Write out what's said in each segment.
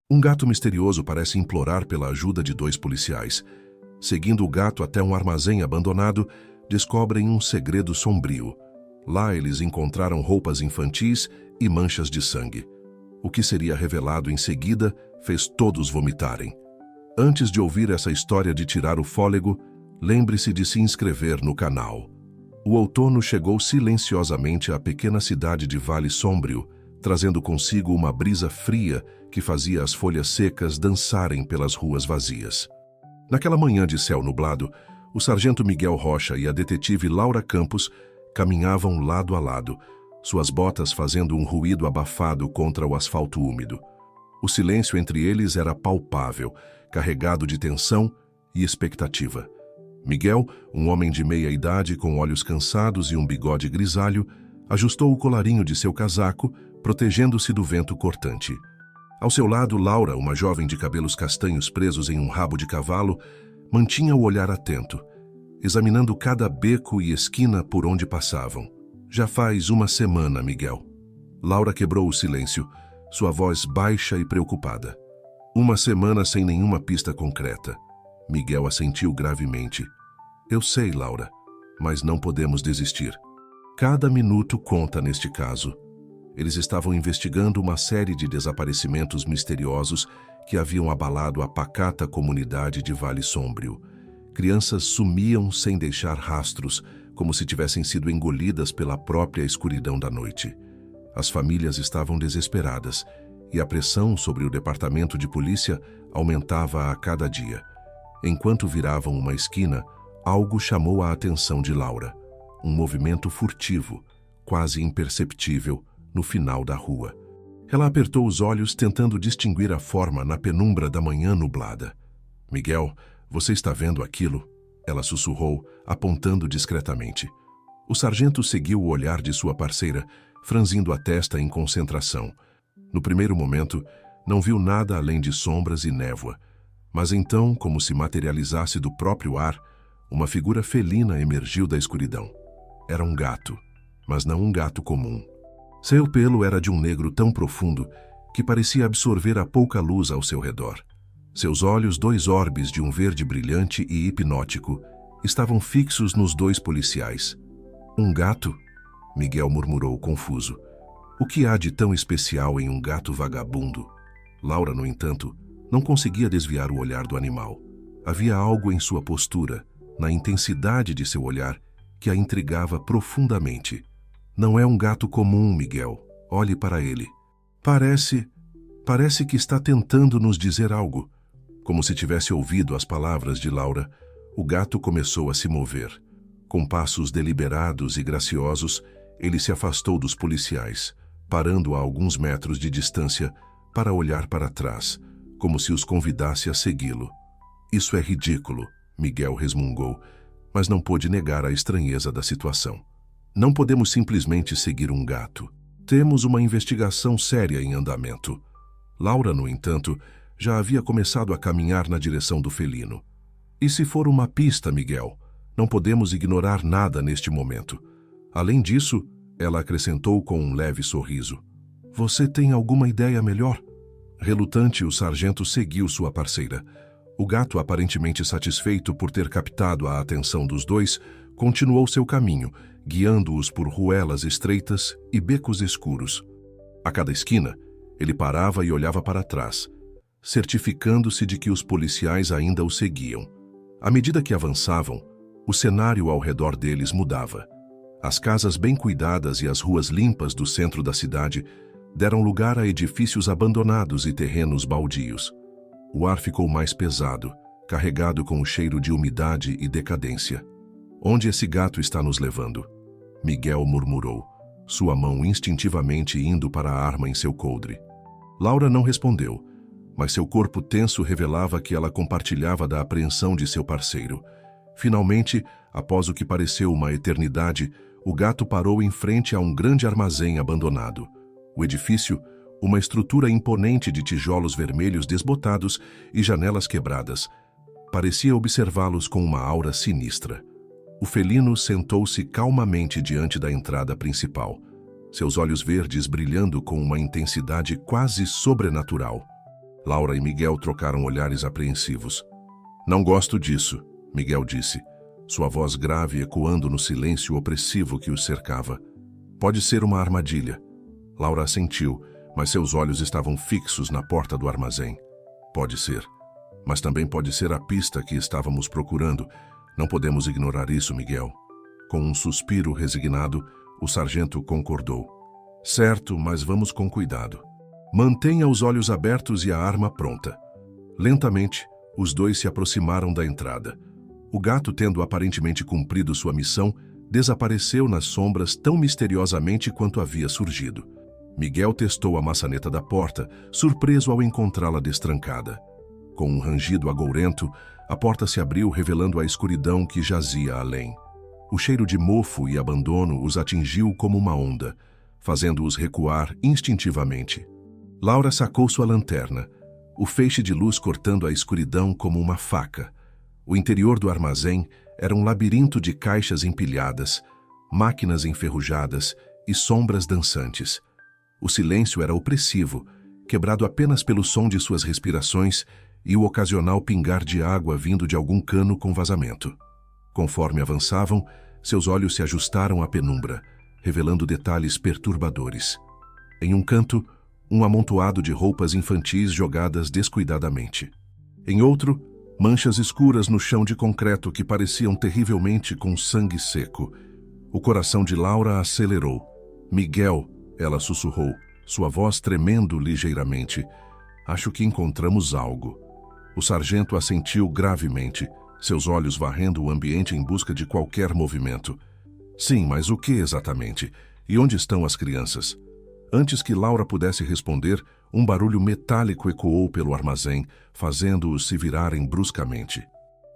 Um gato misterioso parece implorar pela ajuda de dois policiais. Seguindo o gato até um armazém abandonado, descobrem um segredo sombrio. Lá eles encontraram roupas infantis e manchas de sangue. O que seria revelado em seguida fez todos vomitarem. Antes de ouvir essa história de tirar o fôlego, lembre-se de se inscrever no canal. O outono chegou silenciosamente à pequena cidade de Vale Sombrio, trazendo consigo uma brisa fria que fazia as folhas secas dançarem pelas ruas vazias. Naquela manhã de céu nublado, o sargento Miguel Rocha e a detetive Laura Campos caminhavam lado a lado, suas botas fazendo um ruído abafado contra o asfalto úmido. O silêncio entre eles era palpável, carregado de tensão e expectativa. Miguel, um homem de meia idade com olhos cansados e um bigode grisalho, ajustou o colarinho de seu casaco, protegendo-se do vento cortante. Ao seu lado, Laura, uma jovem de cabelos castanhos presos em um rabo de cavalo, mantinha o olhar atento, examinando cada beco e esquina por onde passavam. Já faz uma semana, Miguel. Laura quebrou o silêncio, sua voz baixa e preocupada. Uma semana sem nenhuma pista concreta. Miguel assentiu gravemente. Eu sei, Laura, mas não podemos desistir. Cada minuto conta neste caso. Eles estavam investigando uma série de desaparecimentos misteriosos que haviam abalado a pacata comunidade de Vale Sombrio. Crianças sumiam sem deixar rastros, como se tivessem sido engolidas pela própria escuridão da noite. As famílias estavam desesperadas e a pressão sobre o departamento de polícia aumentava a cada dia. Enquanto viravam uma esquina, algo chamou a atenção de Laura. Um movimento furtivo, quase imperceptível, no final da rua. Ela apertou os olhos tentando distinguir a forma na penumbra da manhã nublada. Miguel, você está vendo aquilo? Ela sussurrou, apontando discretamente. O sargento seguiu o olhar de sua parceira, franzindo a testa em concentração. No primeiro momento, não viu nada além de sombras e névoa. Mas então, como se materializasse do próprio ar, uma figura felina emergiu da escuridão. Era um gato, mas não um gato comum. Seu pelo era de um negro tão profundo que parecia absorver a pouca luz ao seu redor. Seus olhos, dois orbes de um verde brilhante e hipnótico, estavam fixos nos dois policiais. Um gato? Miguel murmurou confuso. O que há de tão especial em um gato vagabundo? Laura, no entanto, não conseguia desviar o olhar do animal. Havia algo em sua postura, na intensidade de seu olhar, que a intrigava profundamente. Não é um gato comum, Miguel. Olhe para ele. Parece que está tentando nos dizer algo. Como se tivesse ouvido as palavras de Laura, o gato começou a se mover. Com passos deliberados e graciosos, ele se afastou dos policiais, parando a alguns metros de distância para olhar para trás, como se os convidasse a segui-lo. Isso é ridículo, Miguel resmungou, mas não pôde negar a estranheza da situação. Não podemos simplesmente seguir um gato. Temos uma investigação séria em andamento. Laura, no entanto, já havia começado a caminhar na direção do felino. E se for uma pista, Miguel? Não podemos ignorar nada neste momento. Além disso, ela acrescentou com um leve sorriso. Você tem alguma ideia melhor? Relutante, o sargento seguiu sua parceira. O gato, aparentemente satisfeito por ter captado a atenção dos dois, continuou seu caminho, guiando-os por ruelas estreitas e becos escuros. A cada esquina, ele parava e olhava para trás, certificando-se de que os policiais ainda o seguiam. À medida que avançavam, o cenário ao redor deles mudava. As casas bem cuidadas e as ruas limpas do centro da cidade deram lugar a edifícios abandonados e terrenos baldios. O ar ficou mais pesado, carregado com o cheiro de umidade e decadência. Onde esse gato está nos levando? Miguel murmurou, sua mão instintivamente indo para a arma em seu coldre. Laura não respondeu, mas seu corpo tenso revelava que ela compartilhava da apreensão de seu parceiro. Finalmente, após o que pareceu uma eternidade, o gato parou em frente a um grande armazém abandonado. O edifício, uma estrutura imponente de tijolos vermelhos desbotados e janelas quebradas, parecia observá-los com uma aura sinistra. O felino sentou-se calmamente diante da entrada principal, seus olhos verdes brilhando com uma intensidade quase sobrenatural. Laura e Miguel trocaram olhares apreensivos. Não gosto disso, Miguel disse, sua voz grave ecoando no silêncio opressivo que os cercava. Pode ser uma armadilha. Laura assentiu, mas seus olhos estavam fixos na porta do armazém. Pode ser. Mas também pode ser a pista que estávamos procurando. Não podemos ignorar isso, Miguel. Com um suspiro resignado, o sargento concordou. Certo, mas vamos com cuidado. Mantenha os olhos abertos e a arma pronta. Lentamente, os dois se aproximaram da entrada. O gato, tendo aparentemente cumprido sua missão, desapareceu nas sombras tão misteriosamente quanto havia surgido. Miguel testou a maçaneta da porta, surpreso ao encontrá-la destrancada. Com um rangido agourento, a porta se abriu, revelando a escuridão que jazia além. O cheiro de mofo e abandono os atingiu como uma onda, fazendo-os recuar instintivamente. Laura sacou sua lanterna, o feixe de luz cortando a escuridão como uma faca. O interior do armazém era um labirinto de caixas empilhadas, máquinas enferrujadas e sombras dançantes. O silêncio era opressivo, quebrado apenas pelo som de suas respirações e o ocasional pingar de água vindo de algum cano com vazamento. Conforme avançavam, seus olhos se ajustaram à penumbra, revelando detalhes perturbadores. Em um canto, um amontoado de roupas infantis jogadas descuidadamente. Em outro, manchas escuras no chão de concreto que pareciam terrivelmente com sangue seco. O coração de Laura acelerou. Miguel, ela sussurrou, sua voz tremendo ligeiramente. Acho que encontramos algo. O sargento assentiu gravemente, seus olhos varrendo o ambiente em busca de qualquer movimento. Sim, mas o que exatamente? E onde estão as crianças? Antes que Laura pudesse responder, um barulho metálico ecoou pelo armazém, fazendo-os se virarem bruscamente.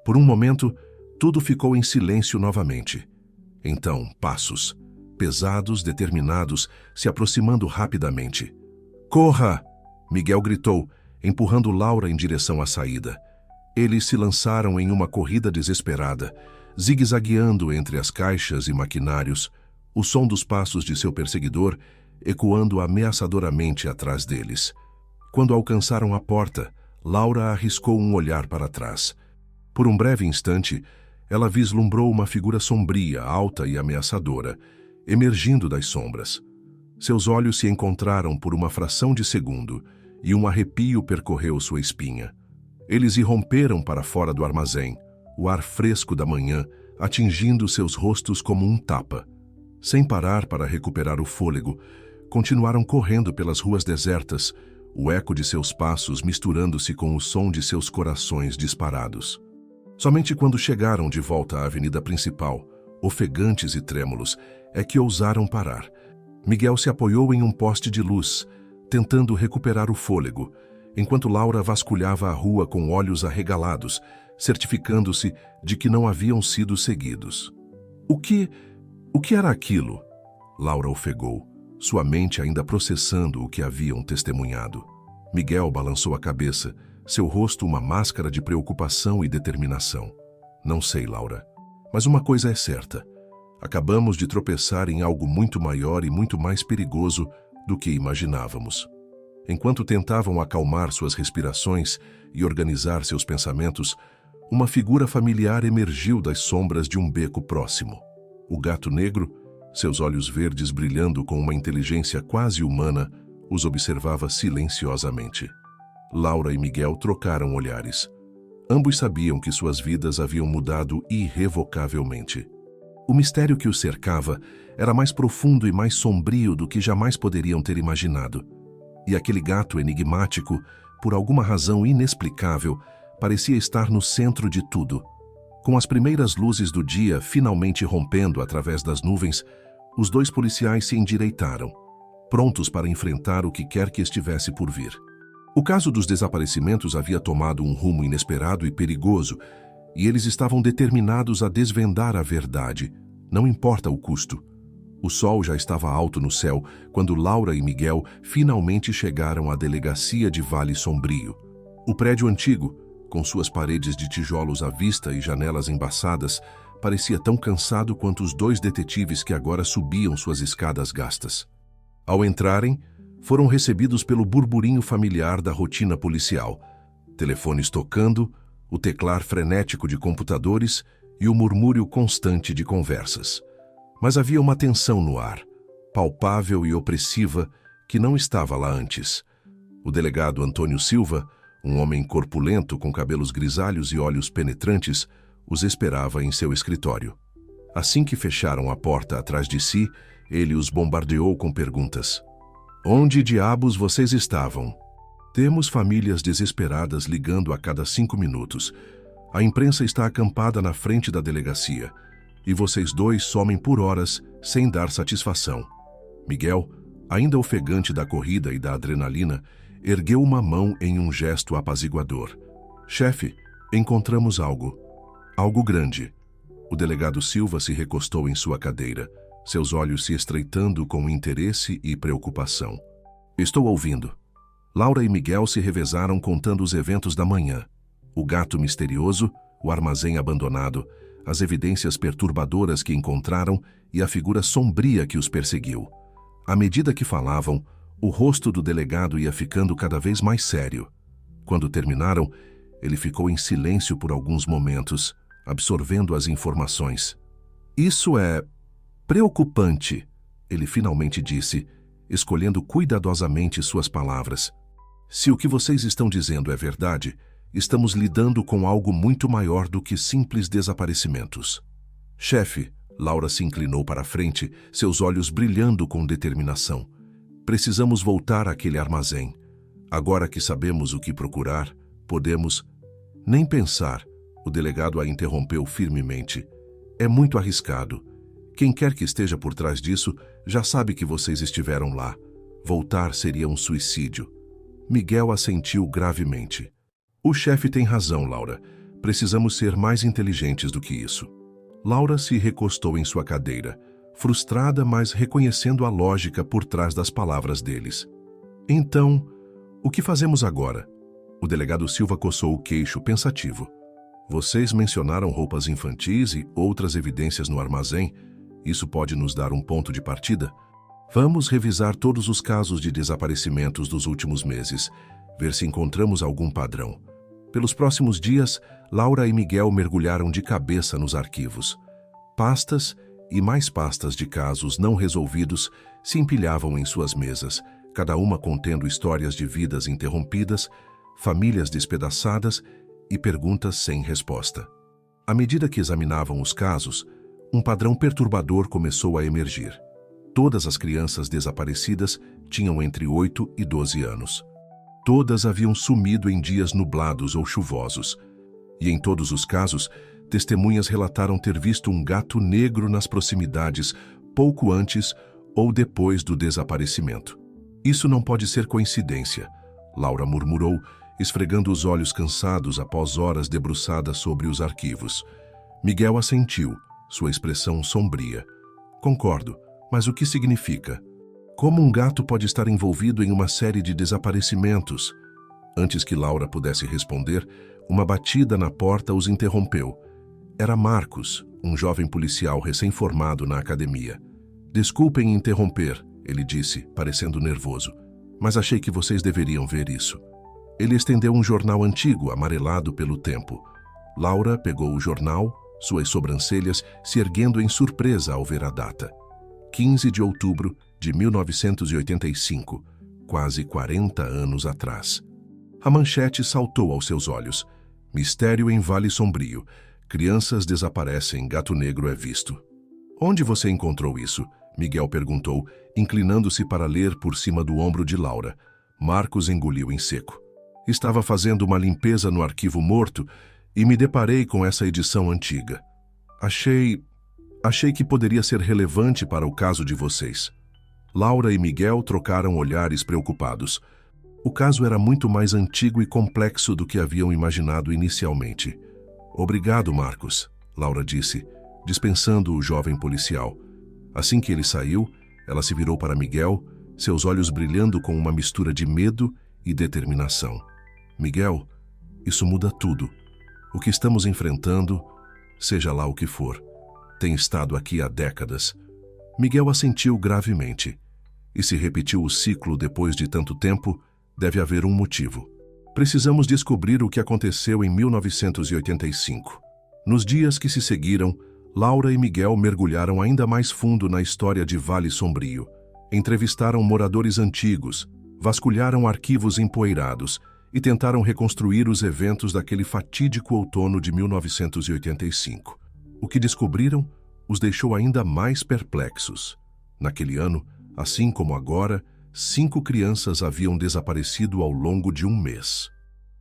Por um momento, tudo ficou em silêncio novamente. Então, passos, pesados, determinados, se aproximando rapidamente. Corra! Miguel gritou, empurrando Laura em direção à saída. Eles se lançaram em uma corrida desesperada, zigue-zagueando entre as caixas e maquinários, o som dos passos de seu perseguidor ecoando ameaçadoramente atrás deles. Quando alcançaram a porta, Laura arriscou um olhar para trás. Por um breve instante, ela vislumbrou uma figura sombria, alta e ameaçadora, emergindo das sombras. Seus olhos se encontraram por uma fração de segundo, e um arrepio percorreu sua espinha. Eles irromperam para fora do armazém, o ar fresco da manhã atingindo seus rostos como um tapa. Sem parar para recuperar o fôlego, continuaram correndo pelas ruas desertas, o eco de seus passos misturando-se com o som de seus corações disparados. Somente quando chegaram de volta à avenida principal, ofegantes e trêmulos, é que ousaram parar. Miguel se apoiou em um poste de luz, tentando recuperar o fôlego, enquanto Laura vasculhava a rua com olhos arregalados, certificando-se de que não haviam sido seguidos. O que era aquilo? Laura ofegou, sua mente ainda processando o que haviam testemunhado. Miguel balançou a cabeça, seu rosto uma máscara de preocupação e determinação. Não sei, Laura, mas uma coisa é certa. Acabamos de tropeçar em algo muito maior e muito mais perigoso do que imaginávamos. Enquanto tentavam acalmar suas respirações e organizar seus pensamentos, uma figura familiar emergiu das sombras de um beco próximo. O gato negro, seus olhos verdes brilhando com uma inteligência quase humana, os observava silenciosamente. Laura e Miguel trocaram olhares. Ambos sabiam que suas vidas haviam mudado irrevocavelmente. O mistério que os cercava era mais profundo e mais sombrio do que jamais poderiam ter imaginado. E aquele gato enigmático, por alguma razão inexplicável, parecia estar no centro de tudo. Com as primeiras luzes do dia finalmente rompendo através das nuvens, os dois policiais se endireitaram, prontos para enfrentar o que quer que estivesse por vir. O caso dos desaparecimentos havia tomado um rumo inesperado e perigoso, e eles estavam determinados a desvendar a verdade, não importa o custo. O sol já estava alto no céu quando Laura e Miguel finalmente chegaram à delegacia de Vale Sombrio. O prédio antigo, com suas paredes de tijolos à vista e janelas embaçadas, parecia tão cansado quanto os dois detetives que agora subiam suas escadas gastas. Ao entrarem, foram recebidos pelo burburinho familiar da rotina policial. Telefones tocando, o teclar frenético de computadores e o murmúrio constante de conversas. Mas havia uma tensão no ar, palpável e opressiva, que não estava lá antes. O delegado Antônio Silva, um homem corpulento com cabelos grisalhos e olhos penetrantes, os esperava em seu escritório. Assim que fecharam a porta atrás de si, ele os bombardeou com perguntas. Onde diabos vocês estavam? Temos famílias desesperadas ligando a cada 5 minutos. A imprensa está acampada na frente da delegacia. E vocês dois somem por horas sem dar satisfação. Miguel, ainda ofegante da corrida e da adrenalina, ergueu uma mão em um gesto apaziguador. Chefe, encontramos algo. Algo grande. O delegado Silva se recostou em sua cadeira, seus olhos se estreitando com interesse e preocupação. Estou ouvindo. Laura e Miguel se revezaram contando os eventos da manhã. O gato misterioso, o armazém abandonado, as evidências perturbadoras que encontraram e a figura sombria que os perseguiu. À medida que falavam, o rosto do delegado ia ficando cada vez mais sério. Quando terminaram, ele ficou em silêncio por alguns momentos, absorvendo as informações. Isso é preocupante, ele finalmente disse, escolhendo cuidadosamente suas palavras. Se o que vocês estão dizendo é verdade, estamos lidando com algo muito maior do que simples desaparecimentos. Chefe, Laura se inclinou para a frente, seus olhos brilhando com determinação. Precisamos voltar àquele armazém. Agora que sabemos o que procurar, podemos... Nem pensar, o delegado a interrompeu firmemente. É muito arriscado. Quem quer que esteja por trás disso já sabe que vocês estiveram lá. Voltar seria um suicídio. Miguel assentiu gravemente. O chefe tem razão, Laura. Precisamos ser mais inteligentes do que isso. Laura se recostou em sua cadeira, frustrada, mas reconhecendo a lógica por trás das palavras deles. Então, o que fazemos agora? O delegado Silva coçou o queixo, pensativo. Vocês mencionaram roupas infantis e outras evidências no armazém. Isso pode nos dar um ponto de partida? Vamos revisar todos os casos de desaparecimentos dos últimos meses, ver se encontramos algum padrão. Pelos próximos dias, Laura e Miguel mergulharam de cabeça nos arquivos. Pastas e mais pastas de casos não resolvidos se empilhavam em suas mesas, cada uma contendo histórias de vidas interrompidas, famílias despedaçadas e perguntas sem resposta. À medida que examinavam os casos, um padrão perturbador começou a emergir. Todas as crianças desaparecidas tinham entre 8 e 12 anos. Todas haviam sumido em dias nublados ou chuvosos. E em todos os casos, testemunhas relataram ter visto um gato negro nas proximidades pouco antes ou depois do desaparecimento. Isso não pode ser coincidência, Laura murmurou, esfregando os olhos cansados após horas debruçadas sobre os arquivos. Miguel assentiu, sua expressão sombria. Concordo, mas o que significa? Como um gato pode estar envolvido em uma série de desaparecimentos? Antes que Laura pudesse responder, uma batida na porta os interrompeu. Era Marcos, um jovem policial recém-formado na academia. Desculpem interromper, ele disse, parecendo nervoso, mas achei que vocês deveriam ver isso. Ele estendeu um jornal antigo, amarelado pelo tempo. Laura pegou o jornal, suas sobrancelhas se erguendo em surpresa ao ver a data. 15 de outubro de 1985, quase 40 anos atrás. A manchete saltou aos seus olhos. Mistério em Vale Sombrio. Crianças desaparecem, gato negro é visto. Onde você encontrou isso? Miguel perguntou, inclinando-se para ler por cima do ombro de Laura. Marcos engoliu em seco. Estava fazendo uma limpeza no arquivo morto e me deparei com essa edição antiga. Achei que poderia ser relevante para o caso de vocês. Laura e Miguel trocaram olhares preocupados. O caso era muito mais antigo e complexo do que haviam imaginado inicialmente. Obrigado, Marcos, Laura disse, dispensando o jovem policial. Assim que ele saiu, ela se virou para Miguel, seus olhos brilhando com uma mistura de medo e determinação. Miguel, isso muda tudo. O que estamos enfrentando, seja lá o que for, tem estado aqui há décadas. Miguel assentiu gravemente. E se repetiu o ciclo depois de tanto tempo, deve haver um motivo. Precisamos descobrir o que aconteceu em 1985. Nos dias que se seguiram, Laura e Miguel mergulharam ainda mais fundo na história de Vale Sombrio. Entrevistaram moradores antigos, vasculharam arquivos empoeirados e tentaram reconstruir os eventos daquele fatídico outono de 1985. O que descobriram os deixou ainda mais perplexos. Naquele ano, assim como agora, 5 crianças haviam desaparecido ao longo de um mês.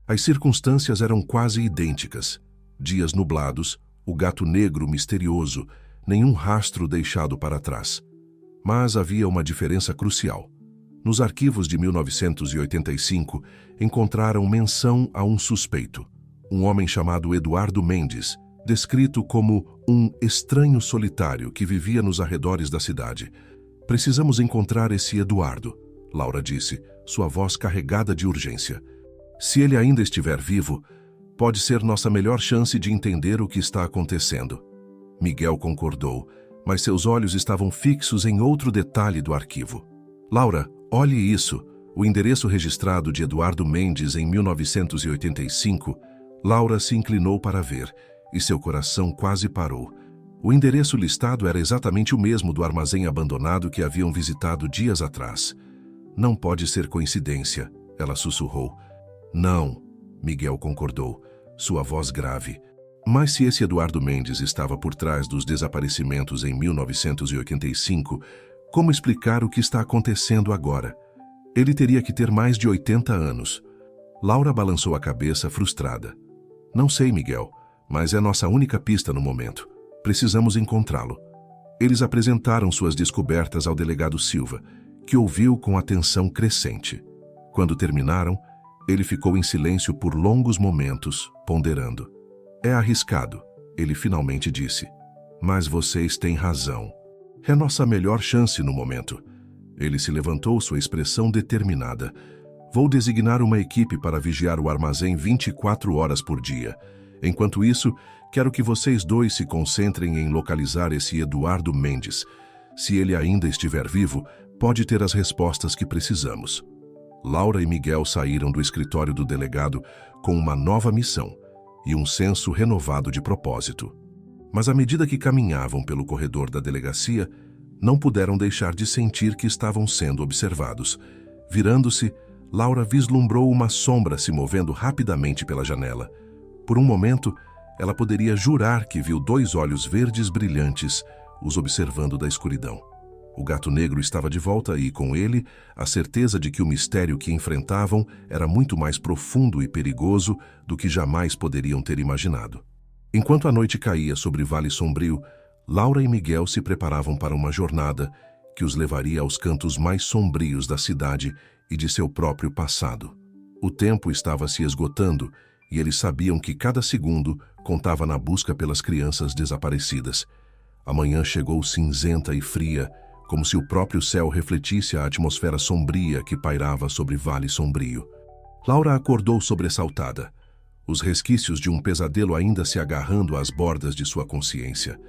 As circunstâncias eram quase idênticas. Dias nublados, o gato negro misterioso, nenhum rastro deixado para trás. Mas havia uma diferença crucial. Nos arquivos de 1985, encontraram menção a um suspeito, um homem chamado Eduardo Mendes, descrito como um estranho solitário que vivia nos arredores da cidade. Precisamos encontrar esse Eduardo, Laura disse, sua voz carregada de urgência. Se ele ainda estiver vivo, pode ser nossa melhor chance de entender o que está acontecendo. Miguel concordou, mas seus olhos estavam fixos em outro detalhe do arquivo. Laura, olhe isso, o endereço registrado de Eduardo Mendes em 1985. Laura se inclinou para ver, e seu coração quase parou. O endereço listado era exatamente o mesmo do armazém abandonado que haviam visitado dias atrás. Não pode ser coincidência, ela sussurrou. Não, Miguel concordou, sua voz grave. Mas se esse Eduardo Mendes estava por trás dos desaparecimentos em 1985, como explicar o que está acontecendo agora? Ele teria que ter mais de 80 anos. Laura balançou a cabeça frustrada. Não sei, Miguel, mas é nossa única pista no momento. Precisamos encontrá-lo. Eles apresentaram suas descobertas ao delegado Silva, que ouviu com atenção crescente. Quando terminaram, ele ficou em silêncio por longos momentos, ponderando. É arriscado, ele finalmente disse. Mas vocês têm razão. É nossa melhor chance no momento. Ele se levantou, sua expressão determinada. Vou designar uma equipe para vigiar o armazém 24 horas por dia. Enquanto isso, quero que vocês dois se concentrem em localizar esse Eduardo Mendes. Se ele ainda estiver vivo, pode ter as respostas que precisamos. Laura e Miguel saíram do escritório do delegado com uma nova missão e um senso renovado de propósito. Mas à medida que caminhavam pelo corredor da delegacia, não puderam deixar de sentir que estavam sendo observados. Virando-se, Laura vislumbrou uma sombra se movendo rapidamente pela janela. Por um momento, ela poderia jurar que viu 2 olhos verdes brilhantes os observando da escuridão. O gato negro estava de volta e, com ele, a certeza de que o mistério que enfrentavam era muito mais profundo e perigoso do que jamais poderiam ter imaginado. Enquanto a noite caía sobre Vale Sombrio, Laura e Miguel se preparavam para uma jornada que os levaria aos cantos mais sombrios da cidade e de seu próprio passado. O tempo estava se esgotando e eles sabiam que cada segundo contava na busca pelas crianças desaparecidas. A manhã chegou cinzenta e fria, como se o próprio céu refletisse a atmosfera sombria que pairava sobre Vale Sombrio. Laura acordou sobressaltada, os resquícios de um pesadelo ainda se agarrando às bordas de sua consciência.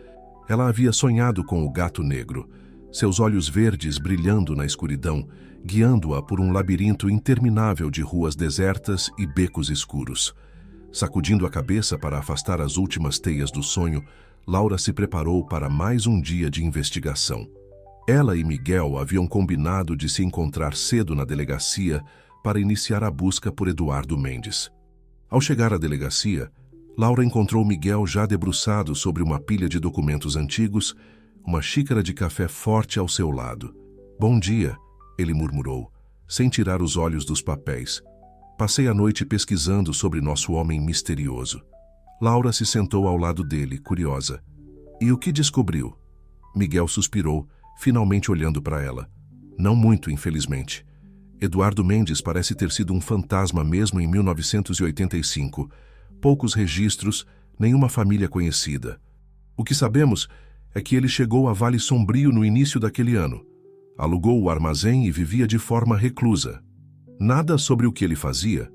Ela havia sonhado com o gato negro, seus olhos verdes brilhando na escuridão, guiando-a por um labirinto interminável de ruas desertas e becos escuros. Sacudindo a cabeça para afastar as últimas teias do sonho, Laura se preparou para mais um dia de investigação. Ela e Miguel haviam combinado de se encontrar cedo na delegacia para iniciar a busca por Eduardo Mendes. Ao chegar à delegacia, Laura encontrou Miguel já debruçado sobre uma pilha de documentos antigos, uma xícara de café forte ao seu lado. Bom dia, ele murmurou, sem tirar os olhos dos papéis. Passei a noite pesquisando sobre nosso homem misterioso. Laura se sentou ao lado dele, curiosa. E o que descobriu? Miguel suspirou, finalmente olhando para ela. Não muito, infelizmente. Eduardo Mendes parece ter sido um fantasma mesmo em 1985. Poucos registros, nenhuma família conhecida. O que sabemos é que ele chegou a Vale Sombrio no início daquele ano. Alugou o armazém e vivia de forma reclusa. Nada sobre o que ele fazia.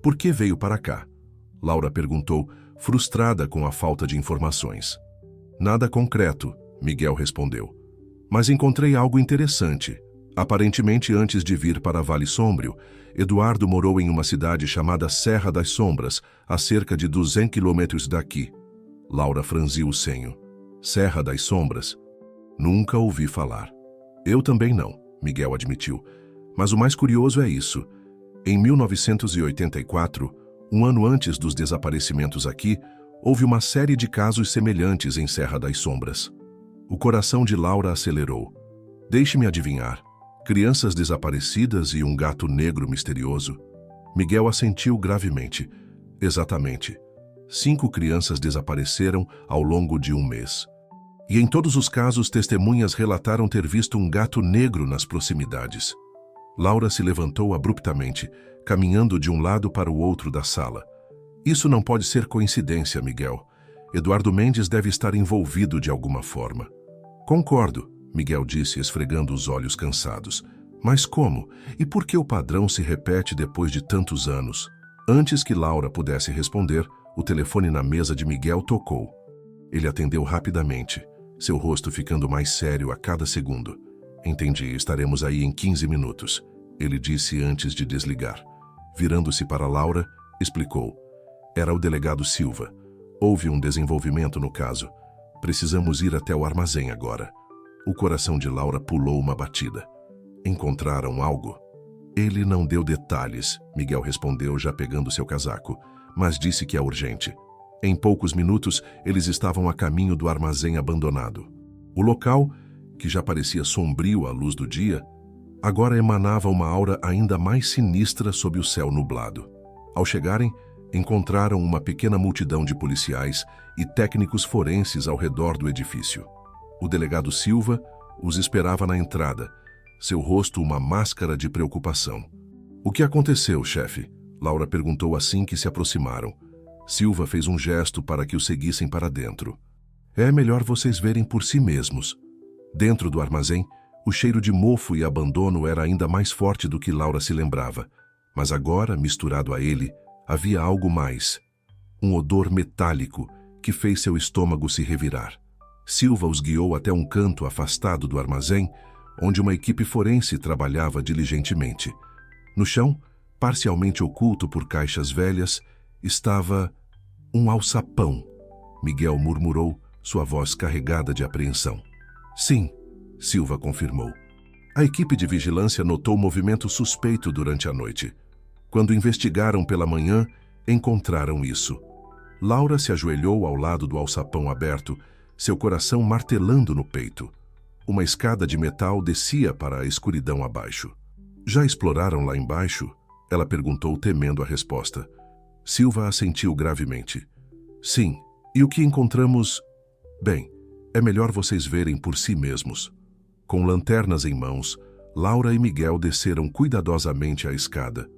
Por que veio para cá? Laura perguntou, frustrada com a falta de informações. Nada concreto, Miguel respondeu. Mas encontrei algo interessante. Aparentemente, antes de vir para Vale Sombrio, Eduardo morou em uma cidade chamada Serra das Sombras, a cerca de 200 quilômetros daqui. Laura franziu o senho. Serra das Sombras? Nunca ouvi falar. Eu também não, Miguel admitiu. Mas o mais curioso é isso. Em 1984, um ano antes dos desaparecimentos aqui, houve uma série de casos semelhantes em Serra das Sombras. O coração de Laura acelerou. Deixe-me adivinhar. Crianças desaparecidas e um gato negro misterioso. Miguel assentiu gravemente. Exatamente. 5 crianças desapareceram ao longo de um mês. E em todos os casos, testemunhas relataram ter visto um gato negro nas proximidades. Laura se levantou abruptamente, caminhando de um lado para o outro da sala. Isso não pode ser coincidência, Miguel. Eduardo Mendes deve estar envolvido de alguma forma. Concordo, Miguel disse, esfregando os olhos cansados. Mas como? E por que o padrão se repete depois de tantos anos? Antes que Laura pudesse responder, o telefone na mesa de Miguel tocou. Ele atendeu rapidamente, seu rosto ficando mais sério a cada segundo. Entendi, estaremos aí em 15 minutos, ele disse antes de desligar. Virando-se para Laura, explicou. Era o delegado Silva. Houve um desenvolvimento no caso. Precisamos ir até o armazém agora. O coração de Laura pulou uma batida. Encontraram algo? Ele não deu detalhes, Miguel respondeu já pegando seu casaco, mas disse que é urgente. Em poucos minutos, eles estavam a caminho do armazém abandonado. O local, que já parecia sombrio à luz do dia, agora emanava uma aura ainda mais sinistra sob o céu nublado. Ao chegarem, encontraram uma pequena multidão de policiais e técnicos forenses ao redor do edifício. O delegado Silva os esperava na entrada, seu rosto uma máscara de preocupação. O que aconteceu, chefe? Laura perguntou assim que se aproximaram. Silva fez um gesto para que o seguissem para dentro. É melhor vocês verem por si mesmos. Dentro do armazém, o cheiro de mofo e abandono era ainda mais forte do que Laura se lembrava. Mas agora, misturado a ele, havia algo mais. Um odor metálico que fez seu estômago se revirar. Silva os guiou até um canto afastado do armazém, onde uma equipe forense trabalhava diligentemente. No chão, parcialmente oculto por caixas velhas, estava um alçapão. Miguel murmurou, sua voz carregada de apreensão. Sim, Silva confirmou. A equipe de vigilância notou movimento suspeito durante a noite. Quando investigaram pela manhã, encontraram isso. Laura se ajoelhou ao lado do alçapão aberto, seu coração martelando no peito. Uma escada de metal descia para a escuridão abaixo. Já exploraram lá embaixo? Ela perguntou, temendo a resposta. Silva assentiu gravemente. Sim, e o que encontramos? Bem, é melhor vocês verem por si mesmos. Com lanternas em mãos, Laura e Miguel desceram cuidadosamente a escada.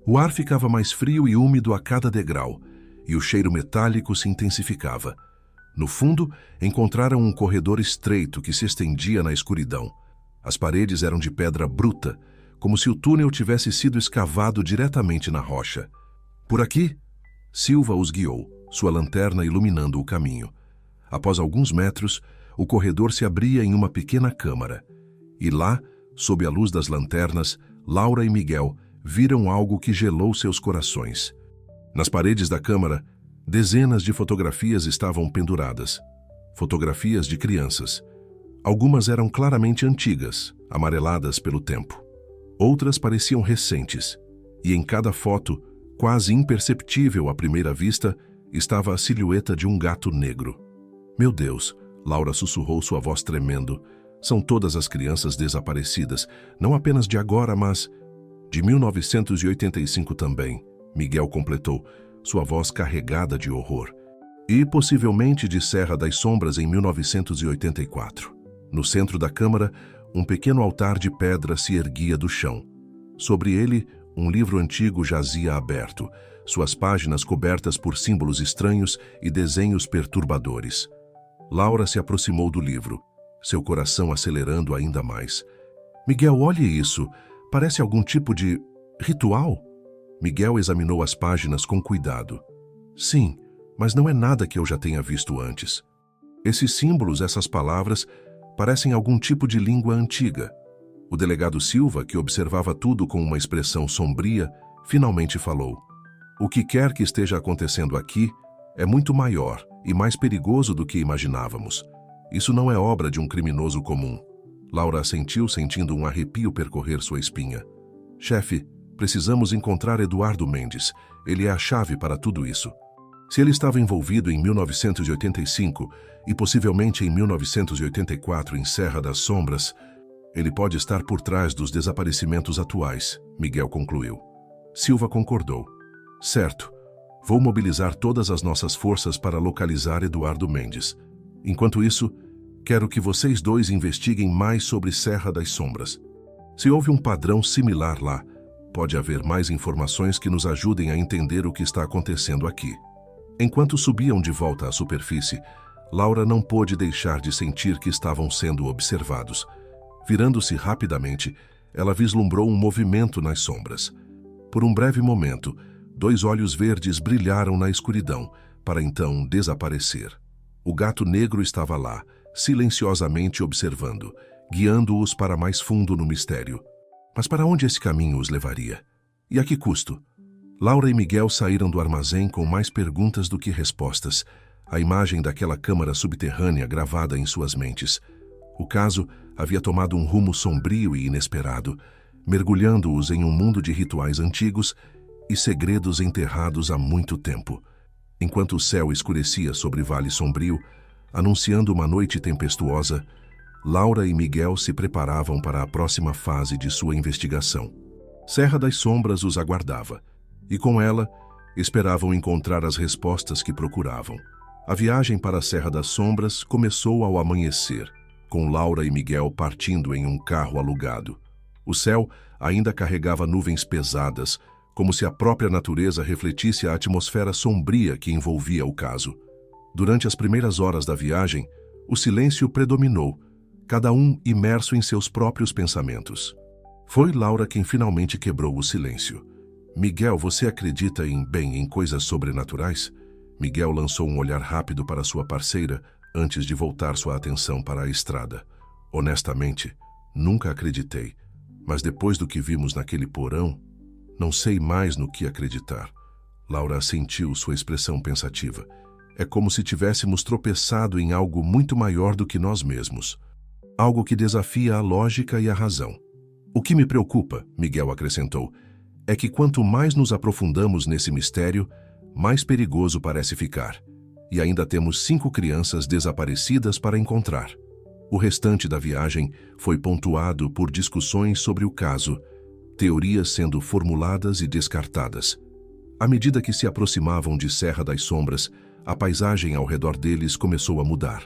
O ar ficava mais frio e úmido a cada degrau, e o cheiro metálico se intensificava. No fundo, encontraram um corredor estreito que se estendia na escuridão. As paredes eram de pedra bruta, como se o túnel tivesse sido escavado diretamente na rocha. Por aqui, Silva os guiou, sua lanterna iluminando o caminho. Após alguns metros, o corredor se abria em uma pequena câmara. E lá, sob a luz das lanternas, Laura e Miguel viram algo que gelou seus corações. Nas paredes da câmara, dezenas de fotografias estavam penduradas. Fotografias de crianças. Algumas eram claramente antigas, amareladas pelo tempo. Outras pareciam recentes. E em cada foto, quase imperceptível à primeira vista, estava a silhueta de um gato negro. Meu Deus, Laura sussurrou, sua voz tremendo. São todas as crianças desaparecidas, não apenas de agora, mas de 1985 também, Miguel completou, sua voz carregada de horror. E possivelmente de Serra das Sombras em 1984. No centro da câmara, um pequeno altar de pedra se erguia do chão. Sobre ele, um livro antigo jazia aberto, suas páginas cobertas por símbolos estranhos e desenhos perturbadores. Laura se aproximou do livro, seu coração acelerando ainda mais. Miguel, olhe isso. Parece algum tipo de ritual? Miguel examinou as páginas com cuidado. Sim, mas não é nada que eu já tenha visto antes. Esses símbolos, essas palavras, parecem algum tipo de língua antiga. O delegado Silva, que observava tudo com uma expressão sombria, finalmente falou: "O que quer que esteja acontecendo aqui é muito maior e mais perigoso do que imaginávamos. Isso não é obra de um criminoso comum." Laura assentiu, sentindo um arrepio percorrer sua espinha. "Chefe, precisamos encontrar Eduardo Mendes. Ele é a chave para tudo isso. Se ele estava envolvido em 1985 e possivelmente em 1984 em Serra das Sombras, ele pode estar por trás dos desaparecimentos atuais", Miguel concluiu. Silva concordou. "Certo. Vou mobilizar todas as nossas forças para localizar Eduardo Mendes. Enquanto isso, quero que vocês dois investiguem mais sobre Serra das Sombras. Se houve um padrão similar lá, pode haver mais informações que nos ajudem a entender o que está acontecendo aqui." Enquanto subiam de volta à superfície, Laura não pôde deixar de sentir que estavam sendo observados. Virando-se rapidamente, ela vislumbrou um movimento nas sombras. Por um breve momento, 2 olhos verdes brilharam na escuridão, para então desaparecer. O gato negro estava lá, silenciosamente observando, guiando-os para mais fundo no mistério. Mas para onde esse caminho os levaria? E a que custo? Laura e Miguel saíram do armazém com mais perguntas do que respostas, a imagem daquela câmara subterrânea gravada em suas mentes. O caso havia tomado um rumo sombrio e inesperado, mergulhando-os em um mundo de rituais antigos e segredos enterrados há muito tempo. Enquanto o céu escurecia sobre Vale Sombrio, anunciando uma noite tempestuosa, Laura e Miguel se preparavam para a próxima fase de sua investigação. Serra das Sombras os aguardava, e com ela, esperavam encontrar as respostas que procuravam. A viagem para a Serra das Sombras começou ao amanhecer, com Laura e Miguel partindo em um carro alugado. O céu ainda carregava nuvens pesadas, como se a própria natureza refletisse a atmosfera sombria que envolvia o caso. Durante as primeiras horas da viagem, o silêncio predominou, cada um imerso em seus próprios pensamentos. Foi Laura quem finalmente quebrou o silêncio. "Miguel, você acredita em coisas sobrenaturais?" Miguel lançou um olhar rápido para sua parceira antes de voltar sua atenção para a estrada. "Honestamente, nunca acreditei, mas depois do que vimos naquele porão, não sei mais no que acreditar." Laura assentiu, sua expressão pensativa. "É como se tivéssemos tropeçado em algo muito maior do que nós mesmos. Algo que desafia a lógica e a razão." "O que me preocupa", Miguel acrescentou, "é que quanto mais nos aprofundamos nesse mistério, mais perigoso parece ficar. E ainda temos 5 crianças desaparecidas para encontrar." O restante da viagem foi pontuado por discussões sobre o caso, teorias sendo formuladas e descartadas. À medida que se aproximavam de Serra das Sombras, a paisagem ao redor deles começou a mudar.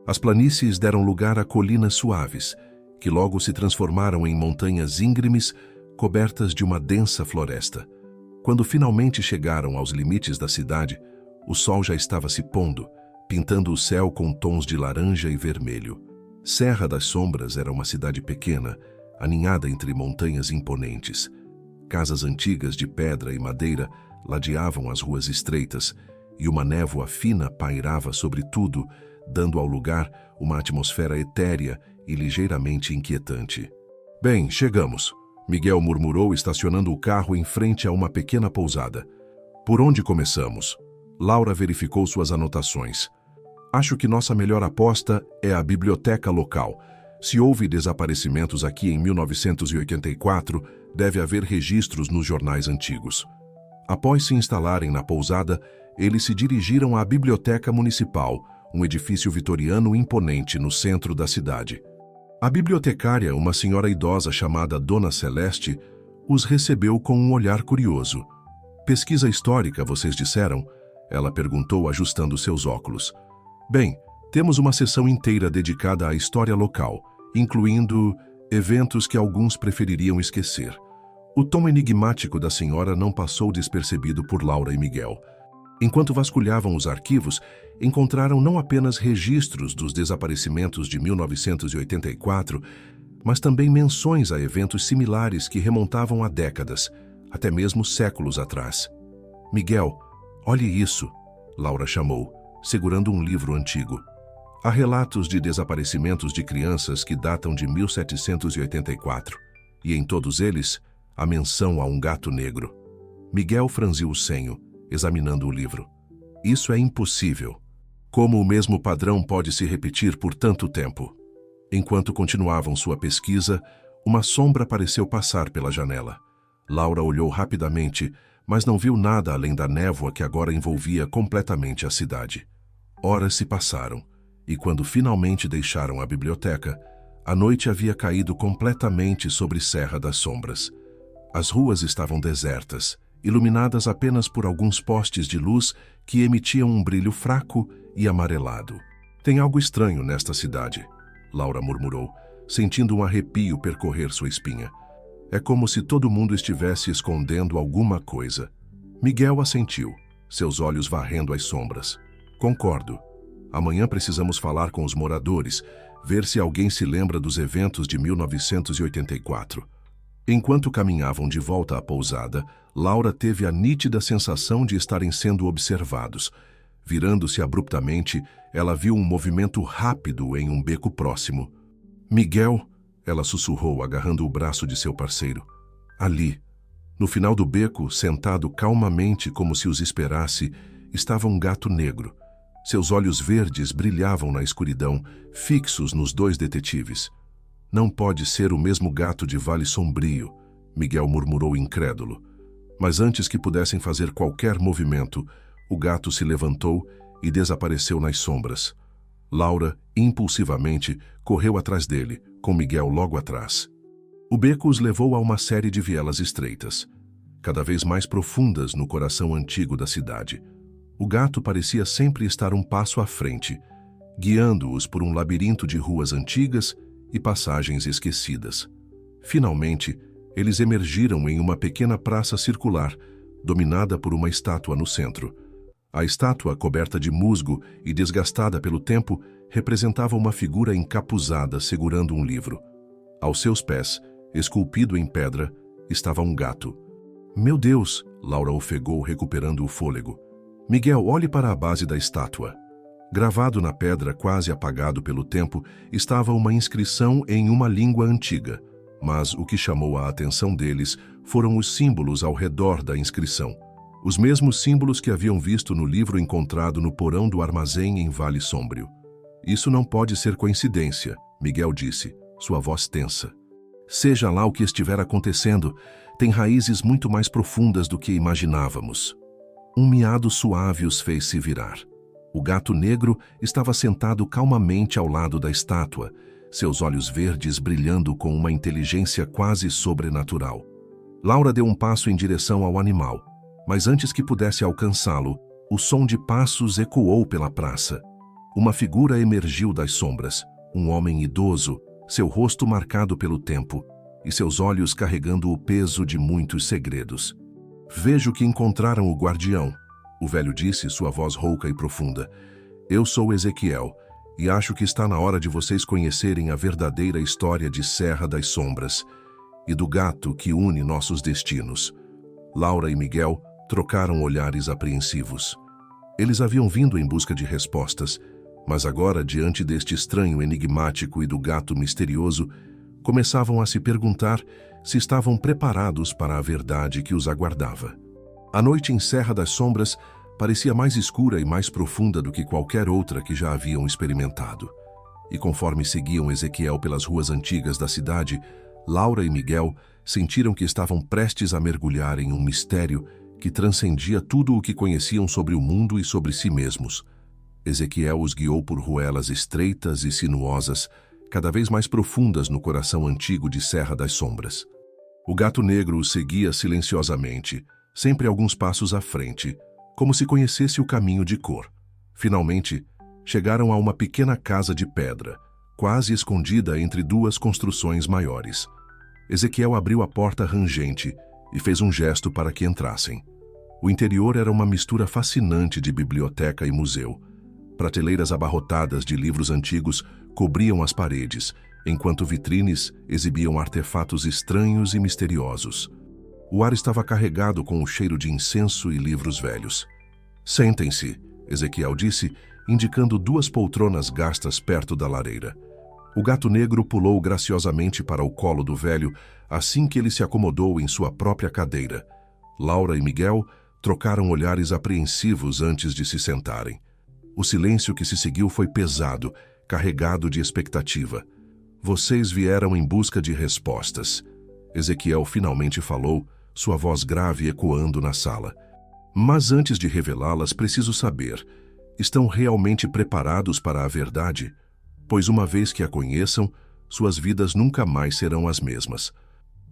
As planícies deram lugar a colinas suaves, que logo se transformaram em montanhas íngremes, cobertas de uma densa floresta. Quando finalmente chegaram aos limites da cidade, o sol já estava se pondo, pintando o céu com tons de laranja e vermelho. Serra das Sombras era uma cidade pequena, aninhada entre montanhas imponentes. Casas antigas de pedra e madeira ladeavam as ruas estreitas, e uma névoa fina pairava sobre tudo, dando ao lugar uma atmosfera etérea e ligeiramente inquietante. "Bem, chegamos", Miguel murmurou, estacionando o carro em frente a uma pequena pousada. "Por onde começamos?" Laura verificou suas anotações. "Acho que nossa melhor aposta é a biblioteca local. Se houve desaparecimentos aqui em 1984, deve haver registros nos jornais antigos." Após se instalarem na pousada, eles se dirigiram à Biblioteca Municipal, um edifício vitoriano imponente no centro da cidade. A bibliotecária, uma senhora idosa chamada Dona Celeste, os recebeu com um olhar curioso. "Pesquisa histórica, vocês disseram?" ela perguntou, ajustando seus óculos. "Bem, temos uma seção inteira dedicada à história local, incluindo eventos que alguns prefeririam esquecer." O tom enigmático da senhora não passou despercebido por Laura e Miguel. Enquanto vasculhavam os arquivos, encontraram não apenas registros dos desaparecimentos de 1984, mas também menções a eventos similares que remontavam a décadas, até mesmo séculos atrás. "Miguel, olhe isso", Laura chamou, segurando um livro antigo. Há relatos de desaparecimentos de crianças que datam de 1784, e em todos eles, a menção a um gato negro. Miguel franziu o senho, examinando o livro. Isso é impossível. Como o mesmo padrão pode se repetir por tanto tempo? Enquanto continuavam sua pesquisa, uma sombra pareceu passar pela janela. Laura olhou rapidamente, mas não viu nada além da névoa que agora envolvia completamente a cidade. Horas se passaram, e quando finalmente deixaram a biblioteca, a noite havia caído completamente sobre Serra das Sombras. As ruas estavam desertas, iluminadas apenas por alguns postes de luz que emitiam um brilho fraco e amarelado. Tem algo estranho nesta cidade, Laura murmurou, sentindo um arrepio percorrer sua espinha. É como se todo mundo estivesse escondendo alguma coisa. Miguel assentiu, seus olhos varrendo as sombras. Concordo. Amanhã precisamos falar com os moradores, ver se alguém se lembra dos eventos de 1984. Enquanto caminhavam de volta à pousada, Laura teve a nítida sensação de estarem sendo observados. Virando-se abruptamente, ela viu um movimento rápido em um beco próximo. Miguel, ela sussurrou, agarrando o braço de seu parceiro. Ali, no final do beco, sentado calmamente como se os esperasse, estava um gato negro. Seus olhos verdes brilhavam na escuridão, fixos nos dois detetives. Não pode ser o mesmo gato de Vale Sombrio, Miguel murmurou incrédulo. Mas antes que pudessem fazer qualquer movimento, o gato se levantou e desapareceu nas sombras. Laura, impulsivamente, correu atrás dele, com Miguel logo atrás. O beco os levou a uma série de vielas estreitas, cada vez mais profundas no coração antigo da cidade. O gato parecia sempre estar um passo à frente, guiando-os por um labirinto de ruas antigas e passagens esquecidas. Finalmente, eles emergiram em uma pequena praça circular, dominada por uma estátua no centro. A estátua, coberta de musgo e desgastada pelo tempo, representava uma figura encapuzada segurando um livro. Aos seus pés, esculpido em pedra, estava um gato. Meu Deus! Laura ofegou, recuperando o fôlego. Miguel, olhe para a base da estátua. Gravado na pedra, quase apagado pelo tempo, estava uma inscrição em uma língua antiga. Mas o que chamou a atenção deles foram os símbolos ao redor da inscrição. Os mesmos símbolos que haviam visto no livro encontrado no porão do armazém em Vale Sombrio. Isso não pode ser coincidência, Miguel disse, sua voz tensa. Seja lá o que estiver acontecendo, tem raízes muito mais profundas do que imaginávamos. Um miado suave os fez se virar. O gato negro estava sentado calmamente ao lado da estátua, seus olhos verdes brilhando com uma inteligência quase sobrenatural. Laura deu um passo em direção ao animal, mas antes que pudesse alcançá-lo, o som de passos ecoou pela praça. Uma figura emergiu das sombras, um homem idoso, seu rosto marcado pelo tempo e seus olhos carregando o peso de muitos segredos. Vejo que encontraram o guardião, o velho disse, sua voz rouca e profunda. Eu sou Ezequiel, e acho que está na hora de vocês conhecerem a verdadeira história de Serra das Sombras e do gato que une nossos destinos. Laura e Miguel trocaram olhares apreensivos. Eles haviam vindo em busca de respostas, mas agora, diante deste estranho enigmático e do gato misterioso, começavam a se perguntar se estavam preparados para a verdade que os aguardava. A noite em Serra das Sombras parecia mais escura e mais profunda do que qualquer outra que já haviam experimentado. E conforme seguiam Ezequiel pelas ruas antigas da cidade, Laura e Miguel sentiram que estavam prestes a mergulhar em um mistério que transcendia tudo o que conheciam sobre o mundo e sobre si mesmos. Ezequiel os guiou por ruelas estreitas e sinuosas, cada vez mais profundas no coração antigo de Serra das Sombras. O gato negro os seguia silenciosamente, sempre alguns passos à frente, como se conhecesse o caminho de cor. Finalmente, chegaram a uma pequena casa de pedra, quase escondida entre duas construções maiores. Ezequiel abriu a porta rangente e fez um gesto para que entrassem. O interior era uma mistura fascinante de biblioteca e museu. Prateleiras abarrotadas de livros antigos cobriam as paredes, enquanto vitrines exibiam artefatos estranhos e misteriosos. O ar estava carregado com o cheiro de incenso e livros velhos. Sentem-se, Ezequiel disse, indicando duas poltronas gastas perto da lareira. O gato negro pulou graciosamente para o colo do velho assim que ele se acomodou em sua própria cadeira. Laura e Miguel trocaram olhares apreensivos antes de se sentarem. O silêncio que se seguiu foi pesado, carregado de expectativa. Vocês vieram em busca de respostas. Ezequiel finalmente falou, sua voz grave ecoando na sala. Mas antes de revelá-las, preciso saber, estão realmente preparados para a verdade? Pois uma vez que a conheçam, suas vidas nunca mais serão as mesmas.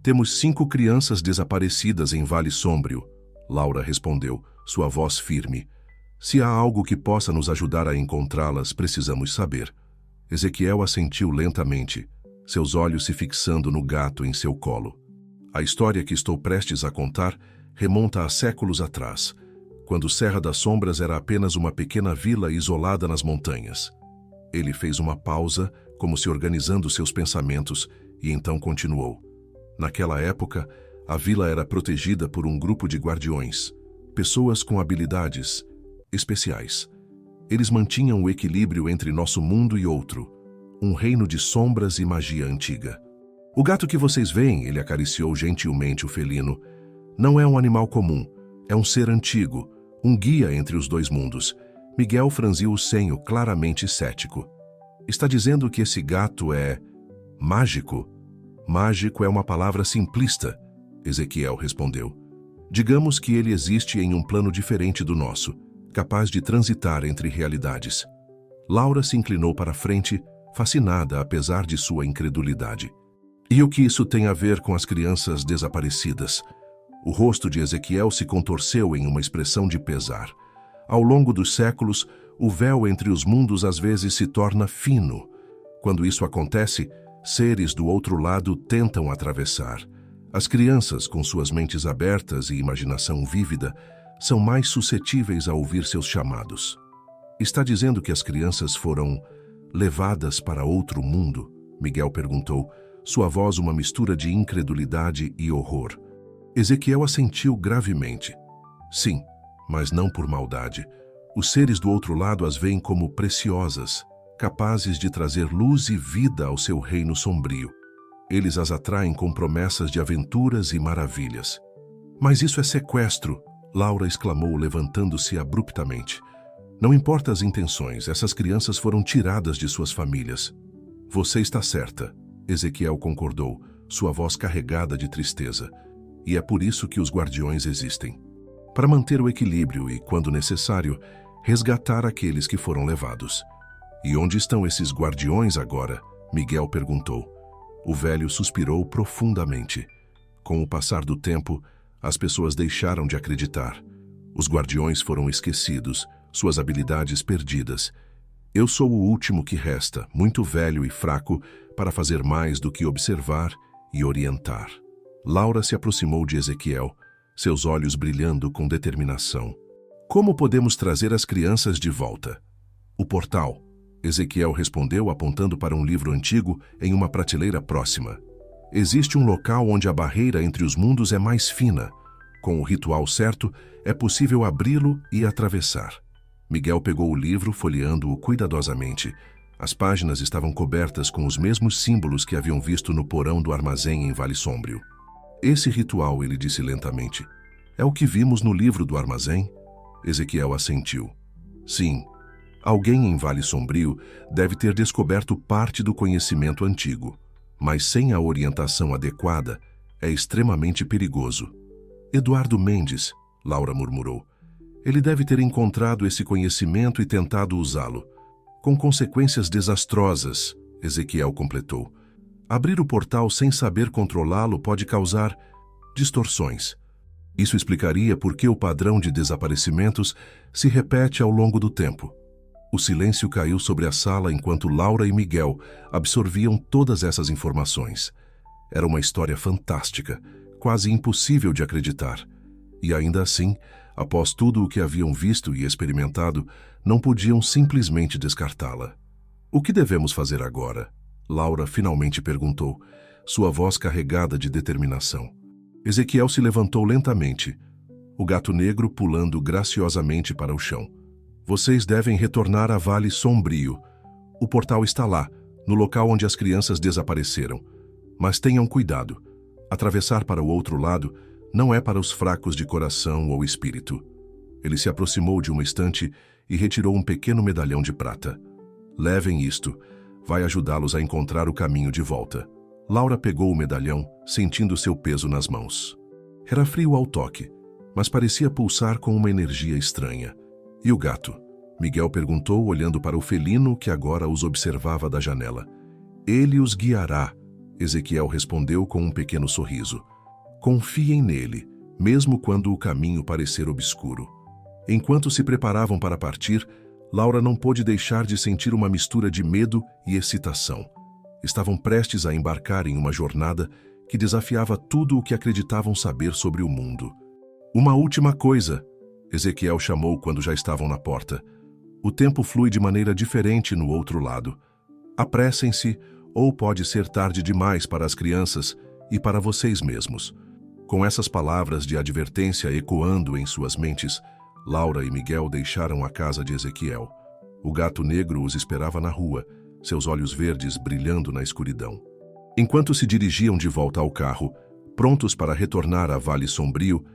Temos 5 crianças desaparecidas em Vale Sombrio, Laura respondeu, sua voz firme. Se há algo que possa nos ajudar a encontrá-las, precisamos saber. Ezequiel assentiu lentamente, seus olhos se fixando no gato em seu colo. A história que estou prestes a contar remonta a séculos atrás, quando Serra das Sombras era apenas uma pequena vila isolada nas montanhas. Ele fez uma pausa, como se organizando seus pensamentos, e então continuou. Naquela época, a vila era protegida por um grupo de guardiões, pessoas com habilidades especiais. Eles mantinham o equilíbrio entre nosso mundo e outro, um reino de sombras e magia antiga. O gato que vocês veem, ele acariciou gentilmente o felino, não é um animal comum, é um ser antigo, um guia entre os dois mundos. Miguel franziu o senho, claramente cético. Está dizendo que esse gato é mágico? Mágico é uma palavra simplista, Ezequiel respondeu. Digamos que ele existe em um plano diferente do nosso, capaz de transitar entre realidades. Laura se inclinou para a frente, fascinada apesar de sua incredulidade. E o que isso tem a ver com as crianças desaparecidas? O rosto de Ezequiel se contorceu em uma expressão de pesar. Ao longo dos séculos, o véu entre os mundos às vezes se torna fino. Quando isso acontece, seres do outro lado tentam atravessar. As crianças, com suas mentes abertas e imaginação vívida, são mais suscetíveis a ouvir seus chamados. Está dizendo que as crianças foram levadas para outro mundo? Miguel perguntou, sua voz uma mistura de incredulidade e horror. Ezequiel assentiu gravemente. Sim, mas não por maldade. Os seres do outro lado as veem como preciosas, capazes de trazer luz e vida ao seu reino sombrio. Eles as atraem com promessas de aventuras e maravilhas. Mas isso é sequestro, Laura exclamou, levantando-se abruptamente. Não importa as intenções, essas crianças foram tiradas de suas famílias. Você está certa, Ezequiel concordou, sua voz carregada de tristeza. E é por isso que os guardiões existem. Para manter o equilíbrio e, quando necessário, resgatar aqueles que foram levados. E onde estão esses guardiões agora? Miguel perguntou. O velho suspirou profundamente. Com o passar do tempo, as pessoas deixaram de acreditar. Os guardiões foram esquecidos, suas habilidades perdidas. Eu sou o último que resta, muito velho e fraco, para fazer mais do que observar e orientar. Laura se aproximou de Ezequiel, seus olhos brilhando com determinação. Como podemos trazer as crianças de volta? O portal, Ezequiel respondeu apontando para um livro antigo em uma prateleira próxima. Existe um local onde a barreira entre os mundos é mais fina. Com o ritual certo, é possível abri-lo e atravessar. Miguel pegou o livro, folheando-o cuidadosamente. As páginas estavam cobertas com os mesmos símbolos que haviam visto no porão do armazém em Vale Sombrio. Esse ritual, ele disse lentamente, é o que vimos no livro do armazém? Ezequiel assentiu. Sim, alguém em Vale Sombrio deve ter descoberto parte do conhecimento antigo, mas sem a orientação adequada é extremamente perigoso. Eduardo Mendes, Laura murmurou. Ele deve ter encontrado esse conhecimento e tentado usá-lo. Com consequências desastrosas, Ezequiel completou. Abrir o portal sem saber controlá-lo pode causar distorções. Isso explicaria por que o padrão de desaparecimentos se repete ao longo do tempo. O silêncio caiu sobre a sala enquanto Laura e Miguel absorviam todas essas informações. Era uma história fantástica, quase impossível de acreditar. E ainda assim, após tudo o que haviam visto e experimentado, não podiam simplesmente descartá-la. O que devemos fazer agora? Laura finalmente perguntou, sua voz carregada de determinação. Ezequiel se levantou lentamente, o gato negro pulando graciosamente para o chão. Vocês devem retornar a Vale Sombrio. O portal está lá, no local onde as crianças desapareceram. Mas tenham cuidado. Atravessar para o outro lado não é para os fracos de coração ou espírito. Ele se aproximou de uma estante e retirou um pequeno medalhão de prata. Levem isto. Vai ajudá-los a encontrar o caminho de volta. Laura pegou o medalhão, sentindo seu peso nas mãos. Era frio ao toque, mas parecia pulsar com uma energia estranha. E o gato? Miguel perguntou, olhando para o felino que agora os observava da janela. Ele os guiará, Ezequiel respondeu com um pequeno sorriso. Confiem nele, mesmo quando o caminho parecer obscuro. Enquanto se preparavam para partir, Laura não pôde deixar de sentir uma mistura de medo e excitação. Estavam prestes a embarcar em uma jornada que desafiava tudo o que acreditavam saber sobre o mundo. Uma última coisa, Ezequiel chamou quando já estavam na porta. O tempo flui de maneira diferente no outro lado. Apressem-se, ou pode ser tarde demais para as crianças e para vocês mesmos. Com essas palavras de advertência ecoando em suas mentes, Laura e Miguel deixaram a casa de Ezequiel. O gato negro os esperava na rua, seus olhos verdes brilhando na escuridão. Enquanto se dirigiam de volta ao carro, prontos para retornar a Vale Sombrio,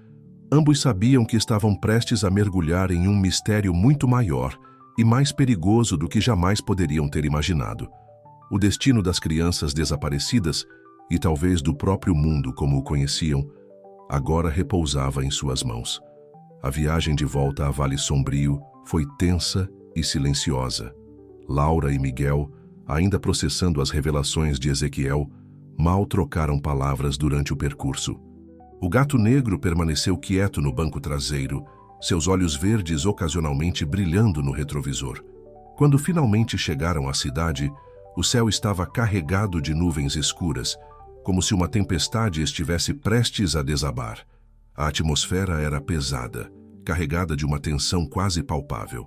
ambos sabiam que estavam prestes a mergulhar em um mistério muito maior e mais perigoso do que jamais poderiam ter imaginado. O destino das crianças desaparecidas, e talvez do próprio mundo como o conheciam, agora repousava em suas mãos. A viagem de volta a Vale Sombrio foi tensa e silenciosa. Laura e Miguel, ainda processando as revelações de Ezequiel, mal trocaram palavras durante o percurso. O gato negro permaneceu quieto no banco traseiro, seus olhos verdes ocasionalmente brilhando no retrovisor. Quando finalmente chegaram à cidade, o céu estava carregado de nuvens escuras, como se uma tempestade estivesse prestes a desabar. A atmosfera era pesada, carregada de uma tensão quase palpável.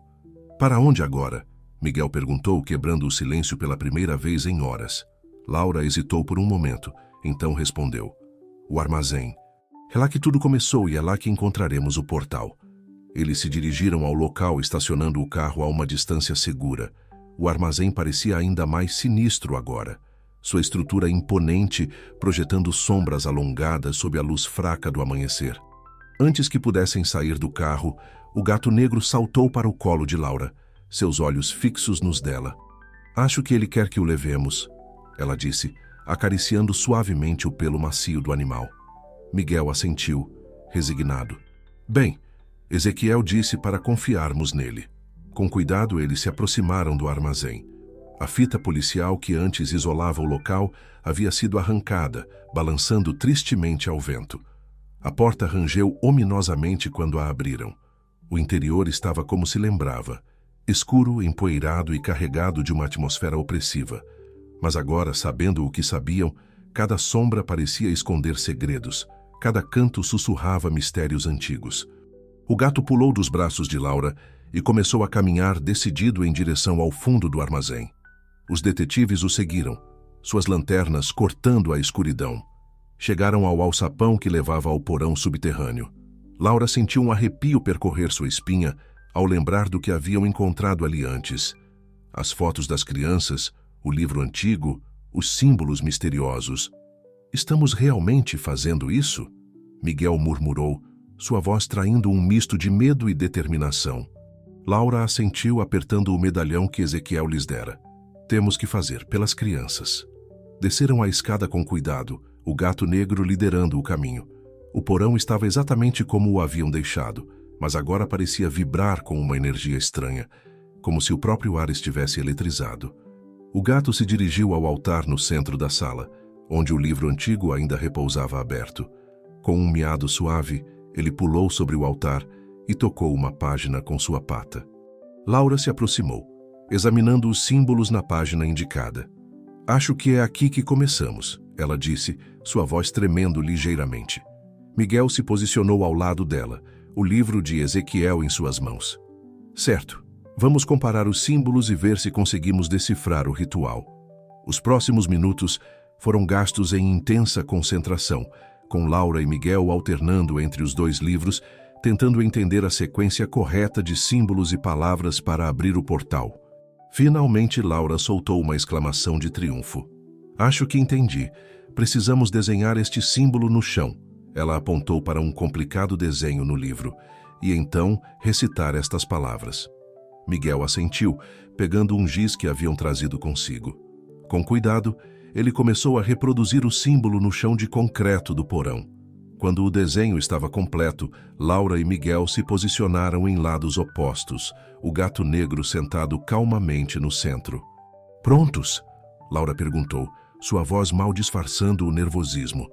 Para onde agora? Miguel perguntou, quebrando o silêncio pela primeira vez em horas. Laura hesitou por um momento, então respondeu. O armazém. É lá que tudo começou e é lá que encontraremos o portal. Eles se dirigiram ao local, estacionando o carro a uma distância segura. O armazém parecia ainda mais sinistro agora. Sua estrutura imponente, projetando sombras alongadas sob a luz fraca do amanhecer. Antes que pudessem sair do carro, o gato negro saltou para o colo de Laura, seus olhos fixos nos dela. Acho que ele quer que o levemos, ela disse, acariciando suavemente o pelo macio do animal. Miguel assentiu, resignado. Bem, Ezequiel disse para confiarmos nele. Com cuidado, eles se aproximaram do armazém. A fita policial que antes isolava o local havia sido arrancada, balançando tristemente ao vento. A porta rangeu ominosamente quando a abriram. O interior estava como se lembrava, escuro, empoeirado e carregado de uma atmosfera opressiva. Mas agora, sabendo o que sabiam, cada sombra parecia esconder segredos, cada canto sussurrava mistérios antigos. O gato pulou dos braços de Laura e começou a caminhar decidido em direção ao fundo do armazém. Os detetives o seguiram, suas lanternas cortando a escuridão. Chegaram ao alçapão que levava ao porão subterrâneo. Laura sentiu um arrepio percorrer sua espinha ao lembrar do que haviam encontrado ali antes. As fotos das crianças, o livro antigo, os símbolos misteriosos. Estamos realmente fazendo isso? Miguel murmurou, sua voz traindo um misto de medo e determinação. Laura assentiu, apertando o medalhão que Ezequiel lhes dera. Temos que fazer pelas crianças. Desceram a escada com cuidado, o gato negro liderando o caminho. O porão estava exatamente como o haviam deixado, mas agora parecia vibrar com uma energia estranha, como se o próprio ar estivesse eletrizado. O gato se dirigiu ao altar no centro da sala, onde o livro antigo ainda repousava aberto. Com um miado suave, ele pulou sobre o altar e tocou uma página com sua pata. Laura se aproximou, examinando os símbolos na página indicada. Acho que é aqui que começamos, ela disse, sua voz tremendo ligeiramente. Miguel se posicionou ao lado dela, o livro de Ezequiel em suas mãos. Certo, vamos comparar os símbolos e ver se conseguimos decifrar o ritual. Os próximos minutos foram gastos em intensa concentração, com Laura e Miguel alternando entre os dois livros, tentando entender a sequência correta de símbolos e palavras para abrir o portal. Finalmente, Laura soltou uma exclamação de triunfo. Acho que entendi. Precisamos desenhar este símbolo no chão. Ela apontou para um complicado desenho no livro, e então recitar estas palavras. Miguel assentiu, pegando um giz que haviam trazido consigo. Com cuidado, ele começou a reproduzir o símbolo no chão de concreto do porão. Quando o desenho estava completo, Laura e Miguel se posicionaram em lados opostos, o gato negro sentado calmamente no centro. "Prontos?" Laura perguntou, sua voz mal disfarçando o nervosismo.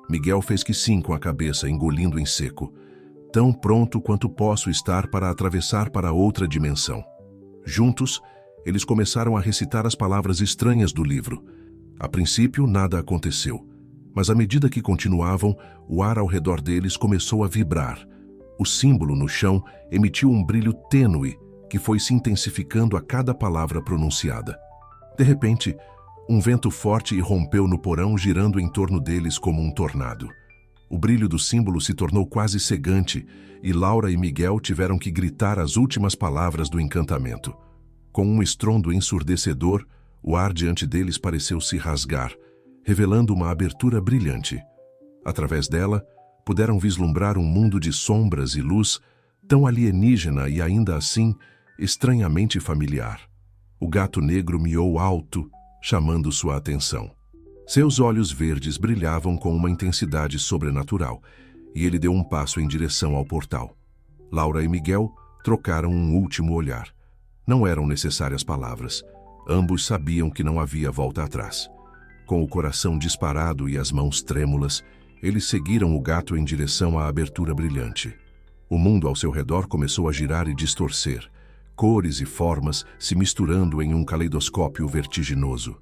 Miguel fez que sim com a cabeça, engolindo em seco. "Tão pronto quanto posso estar para atravessar para outra dimensão." Juntos, eles começaram a recitar as palavras estranhas do livro. A princípio, nada aconteceu. Mas à medida que continuavam, o ar ao redor deles começou a vibrar. O símbolo no chão emitiu um brilho tênue que foi se intensificando a cada palavra pronunciada. De repente, um vento forte irrompeu no porão, girando em torno deles como um tornado. O brilho do símbolo se tornou quase cegante e Laura e Miguel tiveram que gritar as últimas palavras do encantamento. Com um estrondo ensurdecedor, o ar diante deles pareceu se rasgar, revelando uma abertura brilhante. Através dela, puderam vislumbrar um mundo de sombras e luz, tão alienígena e ainda assim estranhamente familiar. O gato negro miou alto, chamando sua atenção. Seus olhos verdes brilhavam com uma intensidade sobrenatural, e ele deu um passo em direção ao portal. Laura e Miguel trocaram um último olhar. Não eram necessárias palavras. Ambos sabiam que não havia volta atrás. Com o coração disparado e as mãos trêmulas, eles seguiram o gato em direção à abertura brilhante. O mundo ao seu redor começou a girar e distorcer, cores e formas se misturando em um caleidoscópio vertiginoso.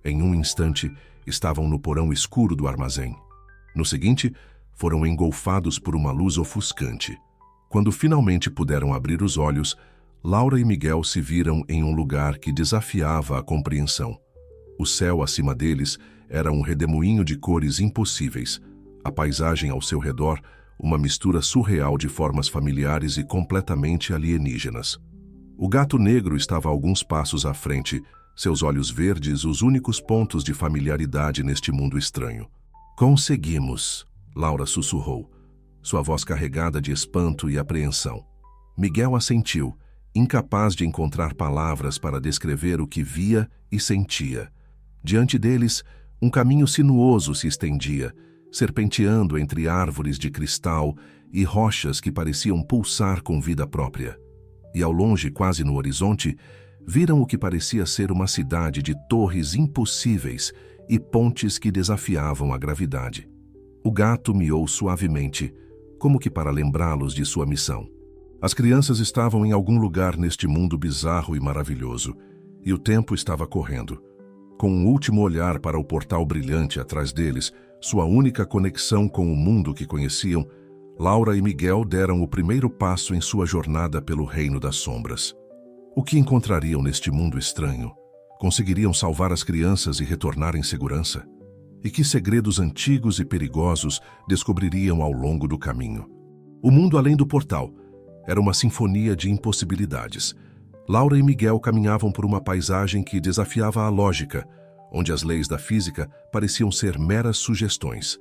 Em um instante, estavam no porão escuro do armazém. No seguinte, foram engolfados por uma luz ofuscante. Quando finalmente puderam abrir os olhos, Laura e Miguel se viram em um lugar que desafiava a compreensão. O céu acima deles era um redemoinho de cores impossíveis. A paisagem ao seu redor, uma mistura surreal de formas familiares e completamente alienígenas. O gato negro estava a alguns passos à frente, seus olhos verdes os únicos pontos de familiaridade neste mundo estranho. "Conseguimos", Laura sussurrou, sua voz carregada de espanto e apreensão. Miguel assentiu, incapaz de encontrar palavras para descrever o que via e sentia. Diante deles, um caminho sinuoso se estendia, serpenteando entre árvores de cristal e rochas que pareciam pulsar com vida própria. E ao longe, quase no horizonte, viram o que parecia ser uma cidade de torres impossíveis e pontes que desafiavam a gravidade. O gato miou suavemente, como que para lembrá-los de sua missão. As crianças estavam em algum lugar neste mundo bizarro e maravilhoso, e o tempo estava correndo. Com um último olhar para o portal brilhante atrás deles, sua única conexão com o mundo que conheciam, Laura e Miguel deram o primeiro passo em sua jornada pelo reino das sombras. O que encontrariam neste mundo estranho? Conseguiriam salvar as crianças e retornar em segurança? E que segredos antigos e perigosos descobririam ao longo do caminho? O mundo além do portal era uma sinfonia de impossibilidades. Laura e Miguel caminhavam por uma paisagem que desafiava a lógica, onde as leis da física pareciam ser meras sugestões.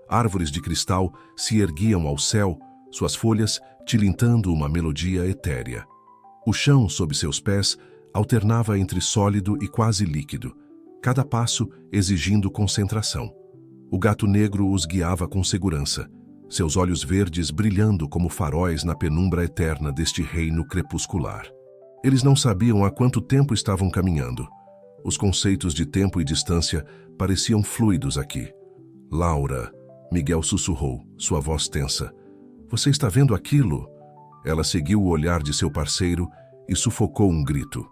Árvores de cristal se erguiam ao céu, suas folhas tilintando uma melodia etérea. O chão sob seus pés alternava entre sólido e quase líquido, cada passo exigindo concentração. O gato negro os guiava com segurança, seus olhos verdes brilhando como faróis na penumbra eterna deste reino crepuscular. Eles não sabiam há quanto tempo estavam caminhando. Os conceitos de tempo e distância pareciam fluidos aqui. "Laura", Miguel sussurrou, sua voz tensa. "Você está vendo aquilo?" Ela seguiu o olhar de seu parceiro e sufocou um grito.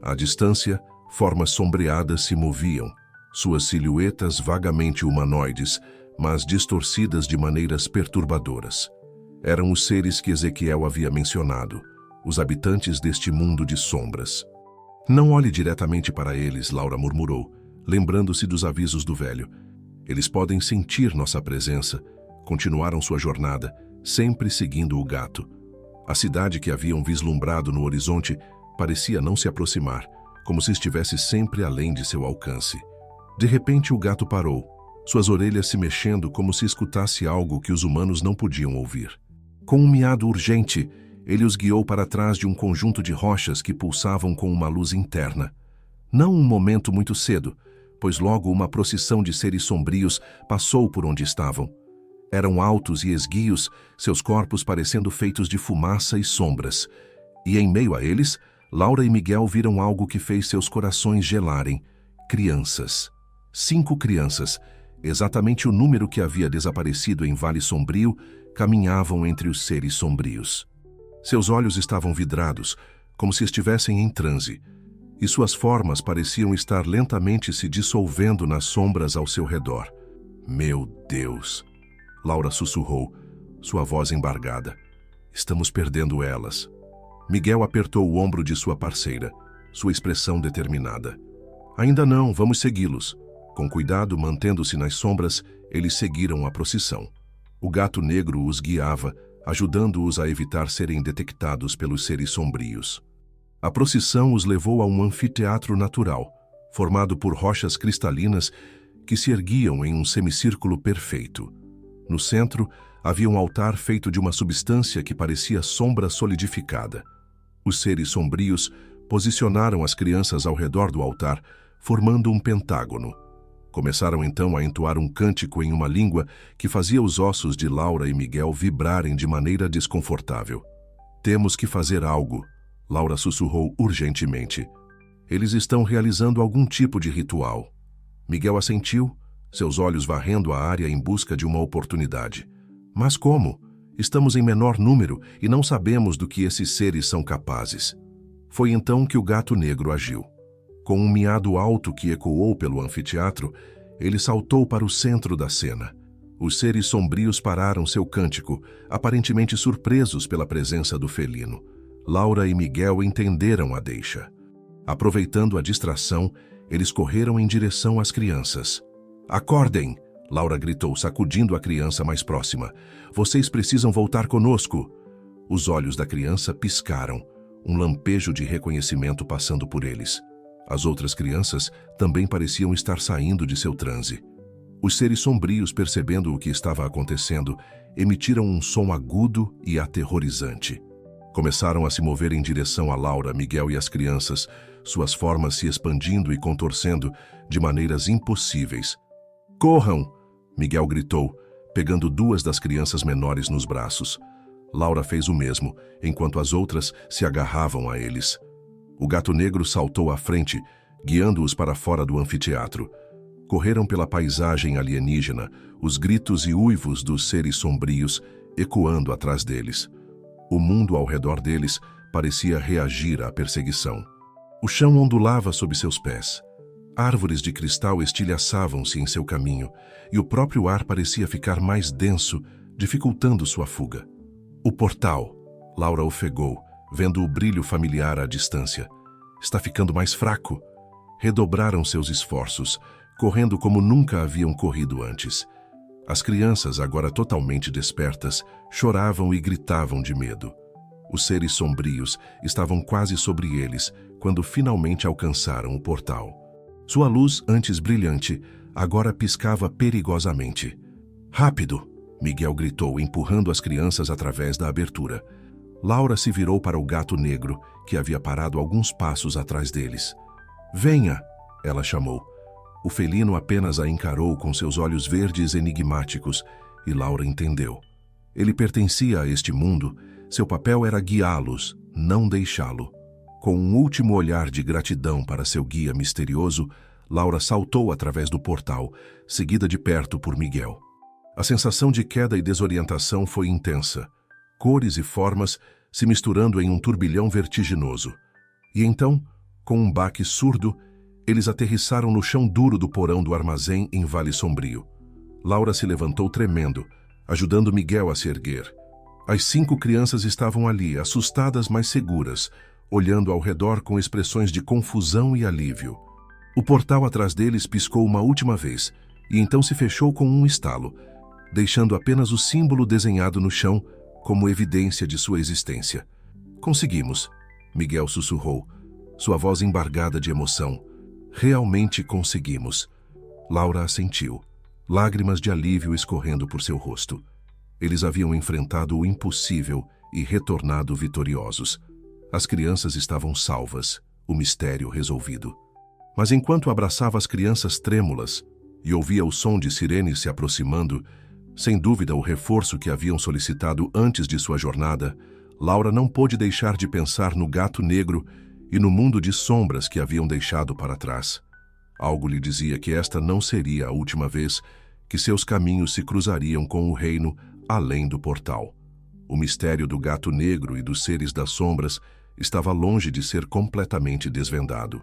À distância, formas sombreadas se moviam, suas silhuetas vagamente humanoides, mas distorcidas de maneiras perturbadoras. Eram os seres que Ezequiel havia mencionado, os habitantes deste mundo de sombras. "Não olhe diretamente para eles", Laura murmurou, lembrando-se dos avisos do velho. "Eles podem sentir nossa presença." Continuaram sua jornada, sempre seguindo o gato. A cidade que haviam vislumbrado no horizonte parecia não se aproximar, como se estivesse sempre além de seu alcance. De repente, o gato parou, suas orelhas se mexendo como se escutasse algo que os humanos não podiam ouvir. Com um miado urgente, ele os guiou para trás de um conjunto de rochas que pulsavam com uma luz interna. Não um momento muito cedo, pois logo uma procissão de seres sombrios passou por onde estavam. Eram altos e esguios, seus corpos parecendo feitos de fumaça e sombras. E em meio a eles, Laura e Miguel viram algo que fez seus corações gelarem. Crianças. 5 crianças, exatamente o número que havia desaparecido em Vale Sombrio, caminhavam entre os seres sombrios. Seus olhos estavam vidrados, como se estivessem em transe, e suas formas pareciam estar lentamente se dissolvendo nas sombras ao seu redor. Meu Deus! Laura sussurrou, sua voz embargada. Estamos perdendo elas. Miguel apertou o ombro de sua parceira, sua expressão determinada. Ainda não, vamos segui-los. Com cuidado, mantendo-se nas sombras, eles seguiram a procissão. O gato negro os guiava, ajudando-os a evitar serem detectados pelos seres sombrios. A procissão os levou a um anfiteatro natural, formado por rochas cristalinas que se erguiam em um semicírculo perfeito. No centro, havia um altar feito de uma substância que parecia sombra solidificada. Os seres sombrios posicionaram as crianças ao redor do altar, formando um pentágono. Começaram então a entoar um cântico em uma língua que fazia os ossos de Laura e Miguel vibrarem de maneira desconfortável. Temos que fazer algo, Laura sussurrou urgentemente. Eles estão realizando algum tipo de ritual. Miguel assentiu, seus olhos varrendo a área em busca de uma oportunidade. Mas como? Estamos em menor número e não sabemos do que esses seres são capazes. Foi então que o gato negro agiu. Com um miado alto que ecoou pelo anfiteatro, ele saltou para o centro da cena. Os seres sombrios pararam seu cântico, aparentemente surpresos pela presença do felino. Laura e Miguel entenderam a deixa. Aproveitando a distração, eles correram em direção às crianças. Acordem! Laura gritou, sacudindo a criança mais próxima. Vocês precisam voltar conosco. Os olhos da criança piscaram, um lampejo de reconhecimento passando por eles. As outras crianças também pareciam estar saindo de seu transe. Os seres sombrios, percebendo o que estava acontecendo, emitiram um som agudo e aterrorizante. Começaram a se mover em direção a Laura, Miguel e as crianças, suas formas se expandindo e contorcendo de maneiras impossíveis. Corram! Miguel gritou, pegando 2 das crianças menores nos braços. Laura fez o mesmo, enquanto as outras se agarravam a eles. O gato negro saltou à frente, guiando-os para fora do anfiteatro. Correram pela paisagem alienígena, os gritos e uivos dos seres sombrios ecoando atrás deles. O mundo ao redor deles parecia reagir à perseguição. O chão ondulava sob seus pés. Árvores de cristal estilhaçavam-se em seu caminho, e o próprio ar parecia ficar mais denso, dificultando sua fuga. O portal, Laura ofegou, vendo o brilho familiar à distância. Está ficando mais fraco. Redobraram seus esforços, correndo como nunca haviam corrido antes. As crianças, agora totalmente despertas, choravam e gritavam de medo. Os seres sombrios estavam quase sobre eles, quando finalmente alcançaram o portal. Sua luz, antes brilhante, agora piscava perigosamente. Rápido! Miguel gritou, empurrando as crianças através da abertura. Laura se virou para o gato negro, que havia parado alguns passos atrás deles. Venha! Ela chamou. O felino apenas a encarou com seus olhos verdes enigmáticos, e Laura entendeu. Ele pertencia a este mundo, seu papel era guiá-los, não deixá-lo. Com um último olhar de gratidão para seu guia misterioso, Laura saltou através do portal, seguida de perto por Miguel. A sensação de queda e desorientação foi intensa, cores e formas se misturando em um turbilhão vertiginoso. E então, com um baque surdo, eles aterrissaram no chão duro do porão do armazém em Vale Sombrio. Laura se levantou tremendo, ajudando Miguel a se erguer. As 5 crianças estavam ali, assustadas mas seguras, olhando ao redor com expressões de confusão e alívio. O portal atrás deles piscou uma última vez, e então se fechou com um estalo. deixando apenas o símbolo desenhado no chão como evidência de sua existência. Conseguimos, Miguel sussurrou, sua voz embargada de emoção. Realmente conseguimos. Laura assentiu, lágrimas de alívio escorrendo por seu rosto. Eles haviam enfrentado o impossível e retornado vitoriosos. As crianças estavam salvas, o mistério resolvido. Mas enquanto abraçava as crianças trêmulas e ouvia o som de sirenes se aproximando, sem dúvida o reforço que haviam solicitado antes de sua jornada, Laura não pôde deixar de pensar no gato negro e no mundo de sombras que haviam deixado para trás. Algo lhe dizia que esta não seria a última vez que seus caminhos se cruzariam com o reino além do portal. O mistério do gato negro e dos seres das sombras estava longe de ser completamente desvendado.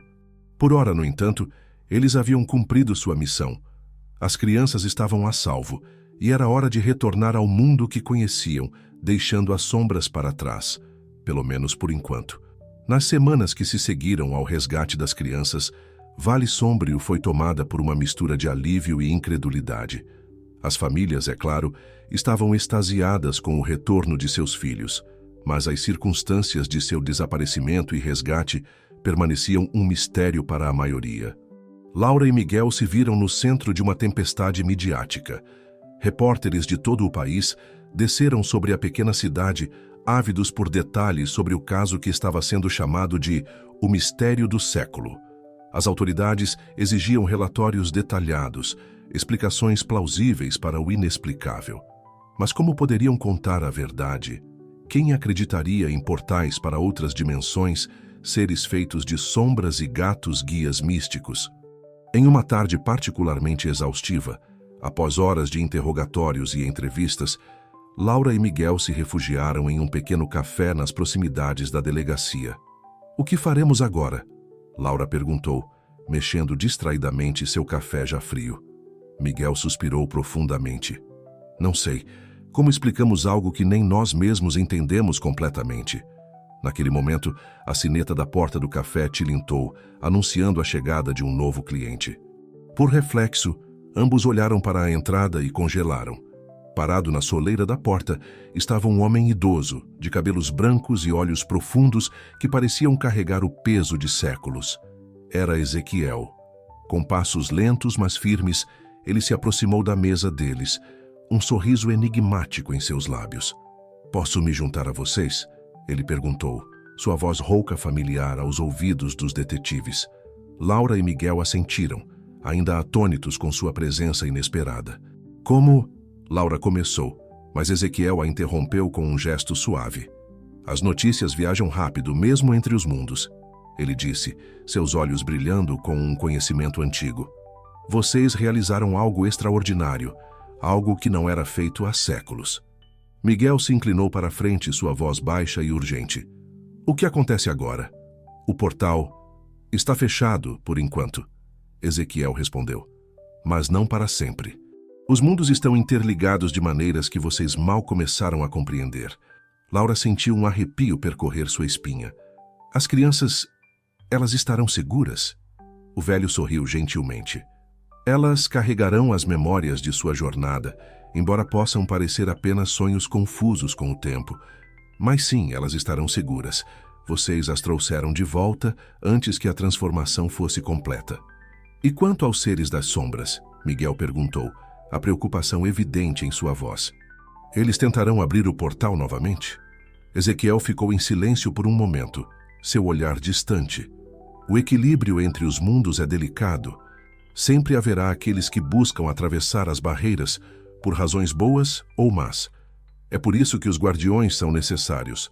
Por ora, no entanto, eles haviam cumprido sua missão. As crianças estavam a salvo, e era hora de retornar ao mundo que conheciam, deixando as sombras para trás, pelo menos por enquanto. Nas semanas que se seguiram ao resgate das crianças, Vale Sombrio foi tomada por uma mistura de alívio e incredulidade. As famílias, é claro, estavam extasiadas com o retorno de seus filhos, mas as circunstâncias de seu desaparecimento e resgate permaneciam um mistério para a maioria. Laura e Miguel se viram no centro de uma tempestade midiática. Repórteres de todo o país desceram sobre a pequena cidade, ávidos por detalhes sobre o caso que estava sendo chamado de o mistério do século. As autoridades exigiam relatórios detalhados, explicações plausíveis para o inexplicável. Mas como poderiam contar a verdade? Quem acreditaria em portais para outras dimensões, seres feitos de sombras e gatos guias místicos? Em uma tarde particularmente exaustiva, após horas de interrogatórios e entrevistas, Laura e Miguel se refugiaram em um pequeno café nas proximidades da delegacia. "O que faremos agora?" Laura perguntou, mexendo distraidamente seu café já frio. Miguel suspirou profundamente. "Não sei. Como explicamos algo que nem nós mesmos entendemos completamente?" Naquele momento, a sineta da porta do café tilintou, anunciando a chegada de um novo cliente. Por reflexo, ambos olharam para a entrada e congelaram. Parado na soleira da porta, estava um homem idoso, de cabelos brancos e olhos profundos que pareciam carregar o peso de séculos. Era Ezequiel. Com passos lentos, mas firmes, ele se aproximou da mesa deles, um sorriso enigmático em seus lábios. "Posso me juntar a vocês?" ele perguntou, sua voz rouca familiar aos ouvidos dos detetives. Laura e Miguel assentiram, ainda atônitos com sua presença inesperada. "Como?" Laura começou, mas Ezequiel a interrompeu com um gesto suave. "As notícias viajam rápido, mesmo entre os mundos", ele disse, seus olhos brilhando com um conhecimento antigo. "Vocês realizaram algo extraordinário, algo que não era feito há séculos." Miguel se inclinou para a frente, sua voz baixa e urgente. "O que acontece agora?" "O portal está fechado, por enquanto", Ezequiel respondeu. "Mas não para sempre. Os mundos estão interligados de maneiras que vocês mal começaram a compreender." Laura sentiu um arrepio percorrer sua espinha. "As crianças, elas estarão seguras?" O velho sorriu gentilmente. "Elas carregarão as memórias de sua jornada, embora possam parecer apenas sonhos confusos com o tempo. Mas sim, elas estarão seguras. Vocês as trouxeram de volta antes que a transformação fosse completa." "E quanto aos seres das sombras?" Miguel perguntou, a preocupação evidente em sua voz. "Eles tentarão abrir o portal novamente?" Ezequiel ficou em silêncio por um momento, seu olhar distante. O equilíbrio entre os mundos é delicado. Sempre haverá aqueles que buscam atravessar as barreiras, por razões boas ou más. É por isso que os guardiões são necessários.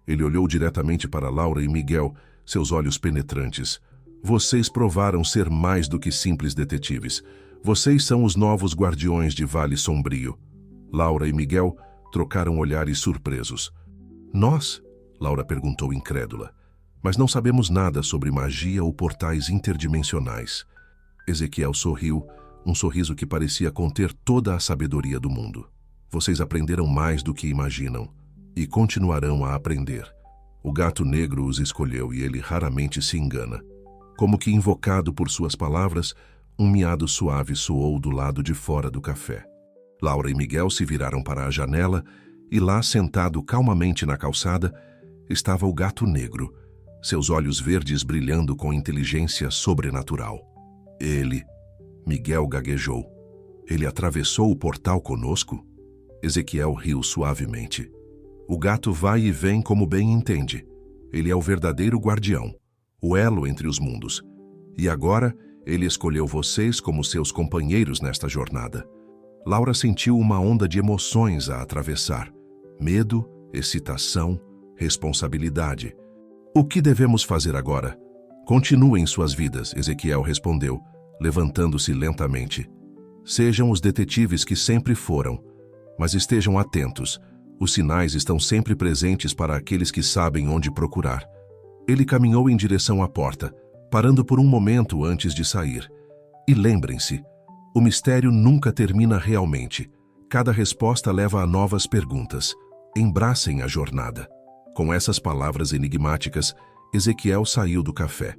Ele olhou diretamente para Laura e Miguel, seus olhos penetrantes. "Vocês provaram ser mais do que simples detetives. Vocês são os novos guardiões de Vale Sombrio." Laura e Miguel trocaram olhares surpresos. "Nós?" Laura perguntou incrédula. "Mas não sabemos nada sobre magia ou portais interdimensionais." Ezequiel sorriu, um sorriso que parecia conter toda a sabedoria do mundo. "Vocês aprenderam mais do que imaginam, e continuarão a aprender. O gato negro os escolheu e ele raramente se engana." Como que invocado por suas palavras, um miado suave soou do lado de fora do café. Laura e Miguel se viraram para a janela e lá, sentado calmamente na calçada, estava o gato negro, seus olhos verdes brilhando com inteligência sobrenatural. Miguel gaguejou. Ele atravessou o portal conosco? Ezequiel riu suavemente. O gato vai e vem como bem entende. Ele é o verdadeiro guardião, o elo entre os mundos. E agora, ele escolheu vocês como seus companheiros nesta jornada. Laura sentiu uma onda de emoções a atravessar. Medo, excitação, responsabilidade. O que devemos fazer agora? Continuem suas vidas, Ezequiel respondeu, levantando-se lentamente. Sejam os detetives que sempre foram, mas estejam atentos. Os sinais estão sempre presentes para aqueles que sabem onde procurar. Ele caminhou em direção à porta, parando por um momento antes de sair. E lembrem-se, o mistério nunca termina realmente. Cada resposta leva a novas perguntas. Embracem a jornada. Com essas palavras enigmáticas, Ezequiel saiu do café.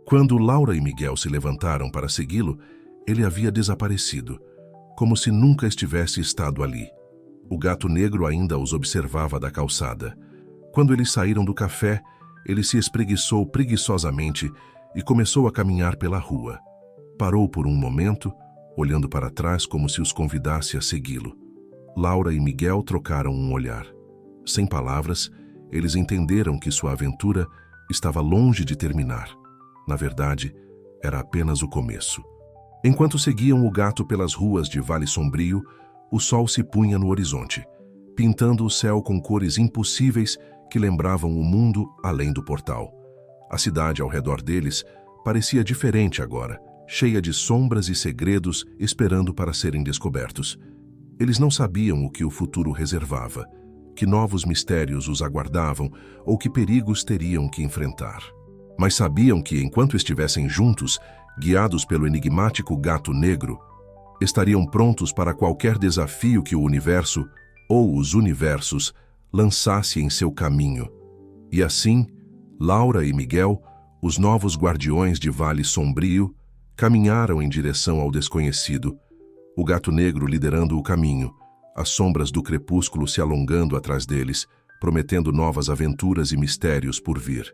Quando Laura e Miguel se levantaram para segui-lo, ele havia desaparecido, como se nunca estivesse estado ali. O gato negro ainda os observava da calçada. Quando eles saíram do café, ele se espreguiçou preguiçosamente e começou a caminhar pela rua. Parou por um momento, olhando para trás como se os convidasse a segui-lo. Laura e Miguel trocaram um olhar. Sem palavras, eles entenderam que sua aventura estava longe de terminar. Na verdade, era apenas o começo. Enquanto seguiam o gato pelas ruas de Vale Sombrio, o sol se punha no horizonte, pintando o céu com cores impossíveis que lembravam o mundo além do portal. A cidade ao redor deles parecia diferente agora, cheia de sombras e segredos esperando para serem descobertos. Eles não sabiam o que o futuro reservava, que novos mistérios os aguardavam ou que perigos teriam que enfrentar. Mas sabiam que, enquanto estivessem juntos, guiados pelo enigmático gato negro, estariam prontos para qualquer desafio que o universo, ou os universos, lançasse em seu caminho. E assim, Laura e Miguel, os novos guardiões de Vale Sombrio, caminharam em direção ao desconhecido, o gato negro liderando o caminho, as sombras do crepúsculo se alongando atrás deles, prometendo novas aventuras e mistérios por vir.